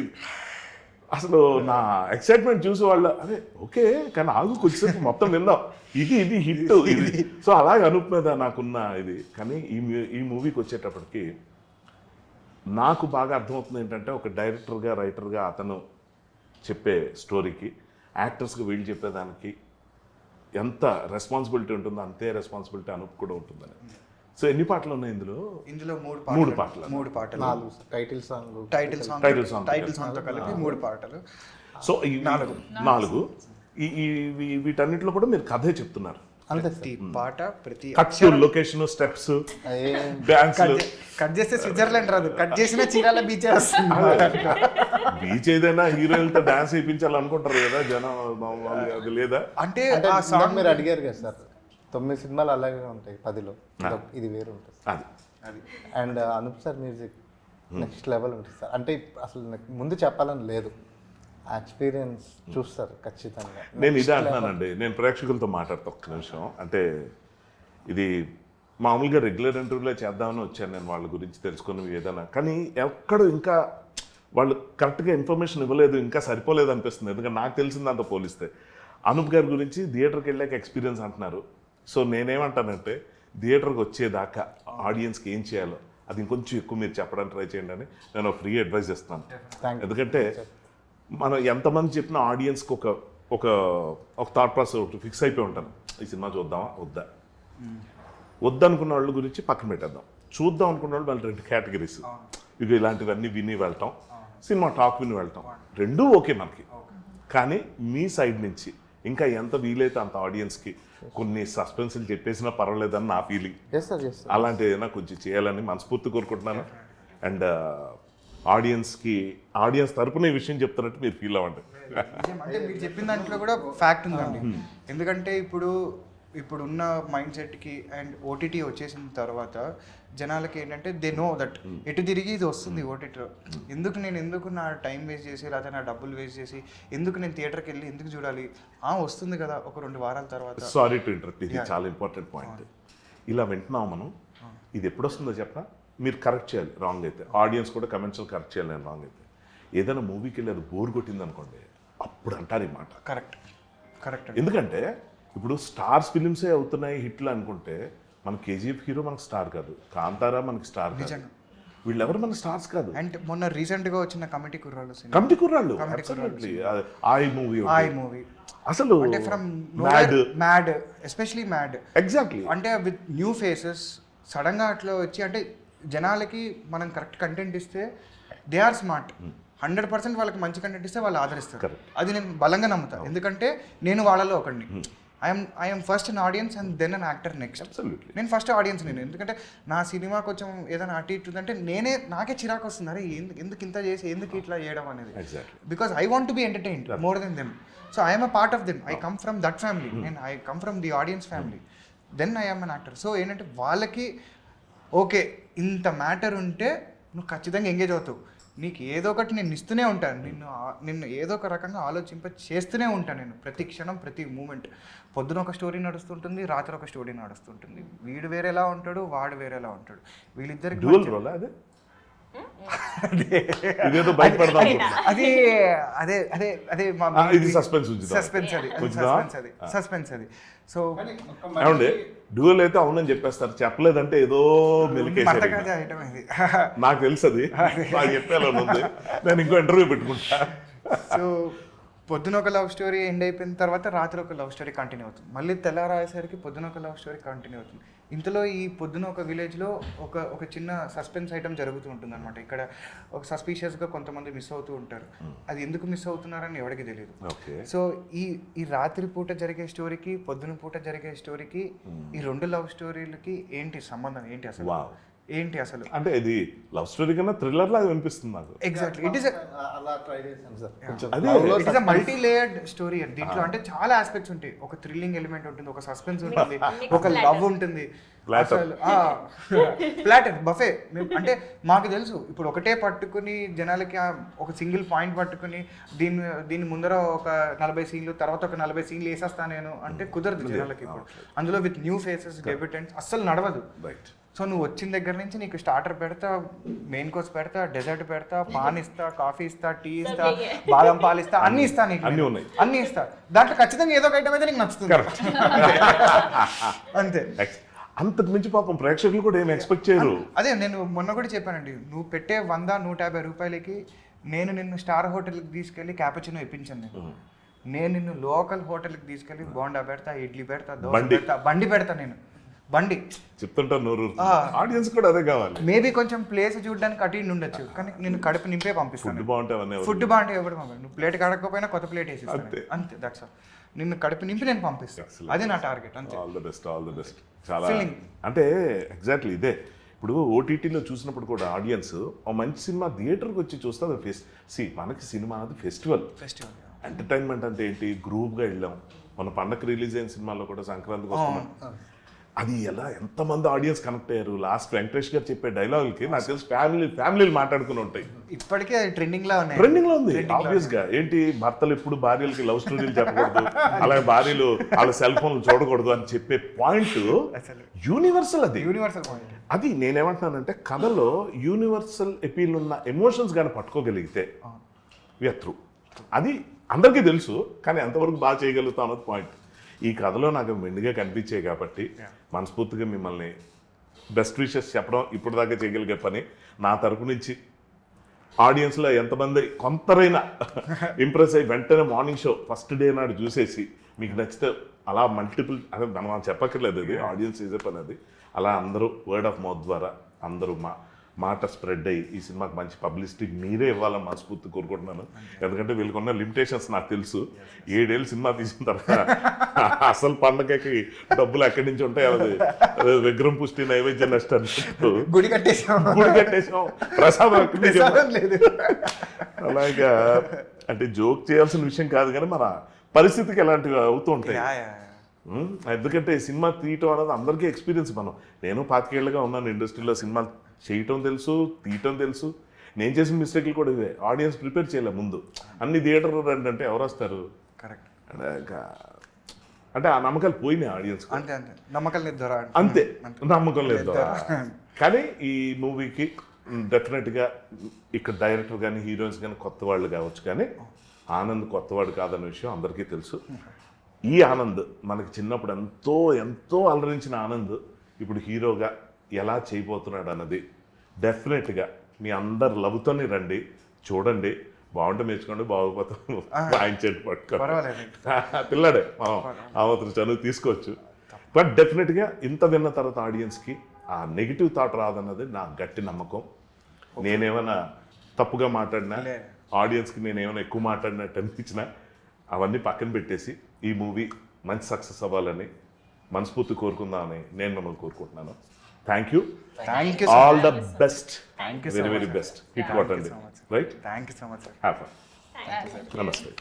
Speaker 1: అసలు నా ఎక్సైట్మెంట్ చూసి వాళ్ళు అదే ఓకే కానీ ఆగు కొంచెంసేపు మొత్తం విందాం, ఇది హిట్ ఇది. సో అలాగే అనూప్ మీద నాకున్న ఇది. కానీ ఈ మూవీకి వచ్చేటప్పటికి నాకు బాగా అర్థమవుతుంది ఏంటంటే, ఒక డైరెక్టర్గా రైటర్గా అతను చెప్పే స్టోరీకి యాక్టర్స్కి వీళ్ళు చెప్పేదానికి ఎంత రెస్పాన్సిబిలిటీ ఉంటుందో అంతే రెస్పాన్సిబిలిటీ అనూప్ కూడా ఉంటుందని. సో ఎన్ని పాటలు ఉన్నాయి ఇందులో? మూడు పాటలు
Speaker 2: 4 టైటిల్ సాంగ్
Speaker 3: తో కలిపి 3 పాటలు.
Speaker 1: సో 4 వీటన్నిటిలో కూడా మీరు కథే చెప్తున్నారు.
Speaker 3: ప్రతి పాట ప్రతి
Speaker 1: cut location steps dance
Speaker 3: cut చేస్తే స్విట్జర్లాండ్ రాదు, కట్ చేసిన చీరాల బీచ్ వస్తుంది.
Speaker 1: బీచ్ ఏదైనా హీరోయిన్తో డాన్స్ వేయించాలి అనుకుంటారు కదా జనం, అది లేదా?
Speaker 3: అంటే
Speaker 2: ఆ సాంగ్ మీరు అడిగారు కదా సార్, 9 సినిమాలు అలాగే ఉంటాయి, 10లో ఇది వేరు ఉంటుంది.
Speaker 3: అది
Speaker 2: and Anoop sir music next level ఉంటుంది సార్. అంటే అసలు నాకు ముందు చెప్పాలని లేదు, ఎక్స్పీరియన్స్ చూస్తారు ఖచ్చితంగా.
Speaker 1: నేను ఇదే అంటున్నానండి, నేను ప్రేక్షకులతో మాట్లాడతా ఒక్క నిమిషం. అంటే ఇది మామూలుగా రెగ్యులర్ ఇంటర్వ్యూలో చేద్దామని వచ్చాను నేను, వాళ్ళ గురించి తెలుసుకుని ఏదైనా, కానీ ఎక్కడ ఇంకా వాళ్ళు కరెక్ట్గా ఇన్ఫర్మేషన్ ఇవ్వలేదు, ఇంకా సరిపోలేదు అనిపిస్తుంది. ఎందుకంటే నాకు తెలిసింది అంత పోలిస్తే. అనూప్ గారి గురించి థియేటర్కి వెళ్ళాక ఎక్స్పీరియన్స్ అంటున్నారు. సో నేనేమంటానంటే థియేటర్కి వచ్చేదాకా ఆడియన్స్కి ఏం చేయాలో అది ఇంకొంచెం ఎక్కువ మీరు చెప్పడానికి ట్రై చేయండి అని నేను ఫ్రీ అడ్వైస్ ఇస్తున్నాను. ఎందుకంటే మనం ఎంతమంది చెప్పిన ఆడియన్స్కి ఒక థాట్ ప్రాసెస్ ఒకటి ఫిక్స్ అయిపోయి ఉంటాను, ఈ సినిమా చూద్దామా వద్దనుకున్న వాళ్ళ గురించి పక్కన పెట్టేద్దాం, చూద్దాం అనుకున్న వాళ్ళు మళ్ళీ 2 కేటగిరీస్. ఇక ఇలాంటివన్నీ విని వెళ్తాం, సినిమా టాక్ విని వెళ్తాం, రెండూ ఓకే మనకి. కానీ మీ సైడ్ నుంచి ఇంకా ఎంత వీలైతే అంత ఆడియన్స్కి కొన్ని సస్పెన్స్లు చెప్పేసినా పర్వాలేదని నా ఫీలింగ్. అలాంటి ఏదైనా కొంచెం చేయాలని మనస్ఫూర్తి కోరుకుంటున్నాను. అండ్ ఆడియన్స్ తరపున ఈ విషయం చెప్తున్నట్టు మీరు ఫీల్ అవ్వండి.
Speaker 3: అంటే మీరు చెప్పిన దాంట్లో కూడా ఫ్యాక్ట్ ఉందండి. ఎందుకంటే ఇప్పుడున్న మైండ్ సెట్కి అండ్ ఓటీటీ వచ్చేసిన తర్వాత జనాలకి ఏంటంటే దే నో దట్ ఎటు తిరిగి ఇది వస్తుంది ఓటీటీలో, ఎందుకు నా టైం వేస్ట్ చేసి లేకపోతే నా డబ్బులు వేస్ట్ చేసి ఎందుకు నేను థియేటర్కి వెళ్ళి ఎందుకు చూడాలి, వస్తుంది కదా ఒక 2 వారాల తర్వాత.
Speaker 1: సారీ టు ఇంటరప్ట్, ఇది చాలా ఇంపార్టెంట్ పాయింట్. ఇలా వింటున్నాం మనం, ఇది ఎప్పుడు వస్తుందో చెప్పరా, మీరు కరెక్ట్ చేయాలి రాంగ్ అయితే, ఆడియన్స్ కూడా కమెంట్స్లో కరెక్ట్ చేయాలి నేను రాంగ్ అయితే. ఏదైనా మూవీకి వెళ్ళి అది బోర్ కొట్టింది అనుకోండి, అప్పుడు అంటారు ఈ మాట.
Speaker 3: కరెక్ట్.
Speaker 1: ఎందుకంటే ఇప్పుడు స్టార్స్ ఫిలిమ్సే అవుతున్నాయి హిట్లు అనుకుంటే, మన కేజీఎఫ్ హీరో మనకు స్టార్ కాదు, కాంతారా మనకి స్టార్ కాదు, వీళ్ళెవరు మన స్టార్స్ కాదు.
Speaker 3: అండ్ మొన్న రీసెంట్గా వచ్చిన కమిటీ కుర్రాళ్ళు
Speaker 1: ఐ మూవీ అసలు
Speaker 3: అంటే from mad especially mad exactly, అంటే విత్ న్యూ ఫేసెస్ సడన్గా అట్లా వచ్చి, అంటే జనాలకి మనం కరెక్ట్ కంటెంట్ ఇస్తే దే ఆర్ స్మార్ట్, 100% వాళ్ళకి మంచి కంటెంట్ ఇస్తే వాళ్ళు ఆదరిస్తారు. అది నేను బలంగా నమ్ముతాను, ఎందుకంటే నేను వాళ్ళలో ఒకడిని. I'm first an audience and then an actor next. నేను ఫస్ట్ ఆడియన్స్ నేను, ఎందుకంటే నా సినిమా కొంచెం ఏదైనా అటు ఇటు అంటే నాకే చిరాకు వస్తుంది, అరే ఎందుకు ఇంత చేసి ఎందుకు ఇట్లా చేయడం అనేది. Because I want to be entertained more then them. So I'm a part of them, I come from that family, నేను I come from the audience family, then I am an actor. So ఏంటంటే వాళ్ళకి okay ఇంత matter ఉంటే నువ్వు ఖచ్చితంగా engage అవుతావు, నీకు ఏదో ఒకటి నేను ఇస్తూనే ఉంటాను, నిన్ను ఏదో ఒక రకంగా చేస్తూనే ఉంటాను నేను ప్రతి క్షణం ప్రతి మూమెంట్. పొద్దున ఒక స్టోరీ నడుస్తుంటుంది, రాత్రి ఒక స్టోరీ నడుస్తుంటుంది. వీడు వేరేలా ఉంటాడు, వాడు వేరేలా ఉంటాడు. వీళ్ళిద్దరికి
Speaker 1: డ్యూయల్ రోల్ అదే ఇదేదో బయటపడదాం
Speaker 3: అది అదే అదే అదే
Speaker 1: ఇది సస్పెన్స్
Speaker 3: సస్పెన్స్ అది. సో
Speaker 1: ఏమండి డ్యూయల్ అయితే అవునని చెప్పేస్తారు, చెప్పలేదంటే ఏదో మెలికేసారు. నాకు తెలుసు అది, నాకు చెప్పేలా ఉంది. నేను ఇంకో ఇంటర్వ్యూ పెట్టుకుంటా.
Speaker 3: సో పొద్దున ఒక లవ్ స్టోరీ ఎండ్ అయిపోయిన తర్వాత రాత్రి ఒక లవ్ స్టోరీ కంటిన్యూ అవుతుంది. మళ్ళీ తెల్లారాయేసరికి పొద్దున ఒక లవ్ స్టోరీ కంటిన్యూ అవుతుంది. ఇంతలో ఈ పొద్దున ఒక విలేజ్లో ఒక చిన్న సస్పెన్స్ ఐటమ్ జరుగుతూ ఉంటుంది అనమాట. ఇక్కడ ఒక సస్పీషియస్గా కొంతమంది మిస్ అవుతూ ఉంటారు. అది ఎందుకు మిస్ అవుతున్నారని ఎవరికి తెలియదు. సో ఈ రాత్రి పూట జరిగే స్టోరీకి పొద్దున పూట జరిగే స్టోరీకి ఈ రెండు లవ్ స్టోరీలకి ఏంటి సంబంధం, ఏంటి అసలు ఏంటి అసలు
Speaker 1: అంటే ఇది లవ్ స్టోరీ కన్నా థ్రిల్లర్ లాగా అనిపిస్తుంది నాకు.
Speaker 3: ఎగ్జాక్ట్లీ ఇట్ ఇస్
Speaker 2: అలా ట్రై చేశాను sir.
Speaker 3: It is a multi layered story. దీంట్లో అంటే చాలా ఆస్పెక్ట్స్ ఉంటాయి. ఒక థ్రిల్లింగ్ ఎలిమెంట్ ఉంటుంది, ఒక సస్పెన్స్ ఉంటుంది, ఒక లవ్ ఉంటుంది. ప్లాటర్ బఫే అంటే మాకు తెలుసు. ఇప్పుడు ఒకటే పట్టుకుని జనాలకి ఒక సింగిల్ పాయింట్ పట్టుకుని దీని ముందర ఒక 40 సీన్లు తర్వాత ఒక 40 సీన్లు వేసేస్తా నేను అంటే కుదరదు జనాలకి. ఇప్పుడు అందులో విత్ న్యూ ఫేసెస్ డెబ్యూటెంట్స్ అస్సలు నడవదు.
Speaker 1: రైట్.
Speaker 3: సో నువ్వు వచ్చిన దగ్గర నుంచి నీకు స్టార్టర్ పెడతా, మెయిన్ కోర్స్ పెడతా, డెజర్ట్ పెడతా, పాన్ ఇస్తా, కాఫీ ఇస్తా, టీ ఇస్తా, బాదం పాలు ఇస్తా, అన్ని ఇస్తా, నీకు
Speaker 1: అన్ని ఉన్నాయి,
Speaker 3: అన్ని ఇస్తా. దాంట్లో ఖచ్చితంగా ఏదో ఒక ఐటమ్ అయితే నీకు నచ్చుతుంది. అంతే.
Speaker 1: అంతకు మించి పాపం ప్రేక్షకులు కూడా ఏం ఎక్స్పెక్ట్ చేయరు.
Speaker 3: అదే నేను మొన్న కూడా చెప్పానండి, నువ్వు పెట్టే 100-150 రూపాయలకి నేను నిన్ను స్టార్ హోటల్కి తీసుకెళ్ళి క్యాపచినో ఇప్పించాను. నేను నిన్ను లోకల్ హోటల్కి తీసుకెళ్ళి బోండా పెడతా, ఇడ్లీ పెడతా, దోశ పెడతా, బండి పెడతా. నేను బండి
Speaker 1: చెప్తుంటా నోరు. ఆడియన్స్ కూడా అదే కావాలి.
Speaker 3: మేబీ కొంచెం ప్లేస్ చూడడానికి అటు ఇటు ఉండొచ్చు, కానీ నేను కడుపు నింపే పంపిస్తాను. ఫుడ్ బాగుంటే ఎవరు పంపాను, నువ్వు ప్లేట్ కడకపోయినా కొత్త ప్లేట్ వేసి అంతే. That's all. నిన్ను కడుపు నింపి నేను పంపిస్తాను. అదే నా టార్గెట్. అంతే.
Speaker 1: All the best. చాలా అంటే ఎగ్జాక్ట్లీ ఇదే. ఇప్పుడు ఓటీటీలో చూసినప్పుడు కూడా ఆడియన్స్ ఒక మంచి సినిమా థియేటర్కి వచ్చి చూస్తే అది మనకి సినిమా అది ఫెస్టివల్. ఎంటర్టైన్మెంట్ అంటే ఏంటి, గ్రూప్గా వెళ్ళాం. మన పండగ రిలీజ్ అయిన సినిమాల్లో కూడా సంక్రాంతికి వస్తున్నాం. అది ఎంతమంది ఆడియన్స్ కనెక్ట్ అయ్యారు. లాస్ట్ వెంకటేష్ గారు చెప్పే డైలాగులకి నాకు తెలిసి ఫ్యామిలీలు మాట్లాడుకుని ఉంటాయి.
Speaker 3: ఇప్పటికే అది ట్రెండింగ్ లో
Speaker 1: ఉంది ఆబ్వియస్ గా. ఏంటి, భర్తలు ఎప్పుడు భార్యలకి లవ్ స్టోరీలు చెప్పకూడదు, అలాగే భార్యలు వాళ్ళ సెల్ ఫోన్లు చూడకూడదు అని చెప్పే పాయింట్ యూనివర్సల్. అది
Speaker 3: యూనివర్సల్ పాయింట్.
Speaker 1: అది నేనేమంటున్నానంటే కథలో యూనివర్సల్ ఎపీల్ ఉన్న ఎమోషన్స్ కానీ పట్టుకోగలిగితే వీఆర్ త్రూ. అది అందరికీ తెలుసు, కానీ ఎంతవరకు బాగా చేయగలుగుతాం అన్నది పాయింట్. ఈ కథలో నాకు మెండుగా కనిపించాయి కాబట్టి మనస్ఫూర్తిగా మిమ్మల్ని బెస్ట్ విషెస్ చెప్పడం ఇప్పుడు దాకా చేయగలిగే పని. నా తరపు నుంచి ఆడియన్స్లో ఎంతమంది కొంతరైనా ఇంప్రెస్ అయ్యి వెంటనే మార్నింగ్ షో ఫస్ట్ డే నాడు చూసేసి మీకు నచ్చితే అలా మల్టిపుల్ అదే మనం చెప్పక్కర్లేదు, అది ఆడియన్స్ చేసే పని. అది అలా అందరూ వర్డ్ ఆఫ్ మౌత్ ద్వారా అందరూ మాట స్ప్రెడ్ అయ్యి ఈ సినిమాకి మంచి పబ్లిసిటీ మీరే ఇవ్వాలని మనస్ఫూర్తి కోరుకుంటున్నాను. ఎందుకంటే వీళ్ళకున్న లిమిటేషన్స్ నాకు తెలుసు. 7 ఏళ్ళు సినిమా తీసిన తర్వాత అసలు పండగకి డబ్బులు ఎక్కడి నుంచి ఉంటాయి, అది విగ్రహం పుష్టి నైవేద్యం నష్ట
Speaker 3: గుడి కట్టేసాం
Speaker 1: ప్రసాదం లేదు. అలాగా అంటే జోక్ చేయాల్సిన విషయం కాదు, కానీ మన పరిస్థితికి ఎలాంటివి అవుతూ ఉంటాయి. ఎందుకంటే సినిమా తీయటం అనేది అందరికీ ఎక్స్పీరియన్స్. నేను 25 ఏళ్ళుగా ఉన్నాను ఇండస్ట్రీలో. సినిమాలు చేయటం తెలుసు, తీయటం తెలుసు. నేను చేసిన మిస్టేక్లు కూడా ఇవే. ఆడియన్స్ ప్రిపేర్ చేయలే ముందు. అన్ని థియేటర్లు రండి అంటే ఎవరు వస్తారు?
Speaker 3: కరెక్ట్.
Speaker 1: అంటే ఆ నమ్మకాలు పోయినాయి ఆడియన్స్.
Speaker 3: అంతే నమ్మకం లేదు ద్వారా.
Speaker 1: అంతే నమ్మకం లేదు ద్వారా. కానీ ఈ మూవీకి డెఫినెట్గా ఇక్కడ డైరెక్టర్ కానీ హీరోయిన్స్ కానీ కొత్త వాళ్ళు కావచ్చు, కానీ ఆనంద్ కొత్తవాడు కాదన్న విషయం అందరికీ తెలుసు. ఈ ఆనంద్ మనకి చిన్నప్పుడు ఎంతో అలరించిన ఆనంద్ ఇప్పుడు హీరోగా ఎలా చేయబోతున్నాడు అన్నది డెఫినెట్గా మీ అందరు లవ్తోనే రండి, చూడండి. బాగుంటే మెచ్చుకోండి, బాగోపోతాం వాయించండి, పట్టుకోండి. పిల్లాడే మాత్రం చదువు తీసుకోవచ్చు. బట్ డెఫినెట్గా ఇంత విన్న తర్వాత ఆడియన్స్కి ఆ నెగిటివ్ థాట్ రాదన్నది నా గట్టి నమ్మకం. నేనేమైనా తప్పుగా మాట్లాడినా, ఆడియన్స్కి నేనేమైనా ఎక్కువ మాట్లాడినట్టు అనిపించినా అవన్నీ పక్కన పెట్టేసి ఈ మూవీ మంచి సక్సెస్ అవ్వాలని మనస్ఫూర్తి కోరుకుందామని నేను మిమ్మల్ని కోరుకుంటున్నాను. Thank you. All the best. Very very best. Hit కొట్టండి. Right.
Speaker 3: Thank you so much.
Speaker 1: Have fun. నమస్తే.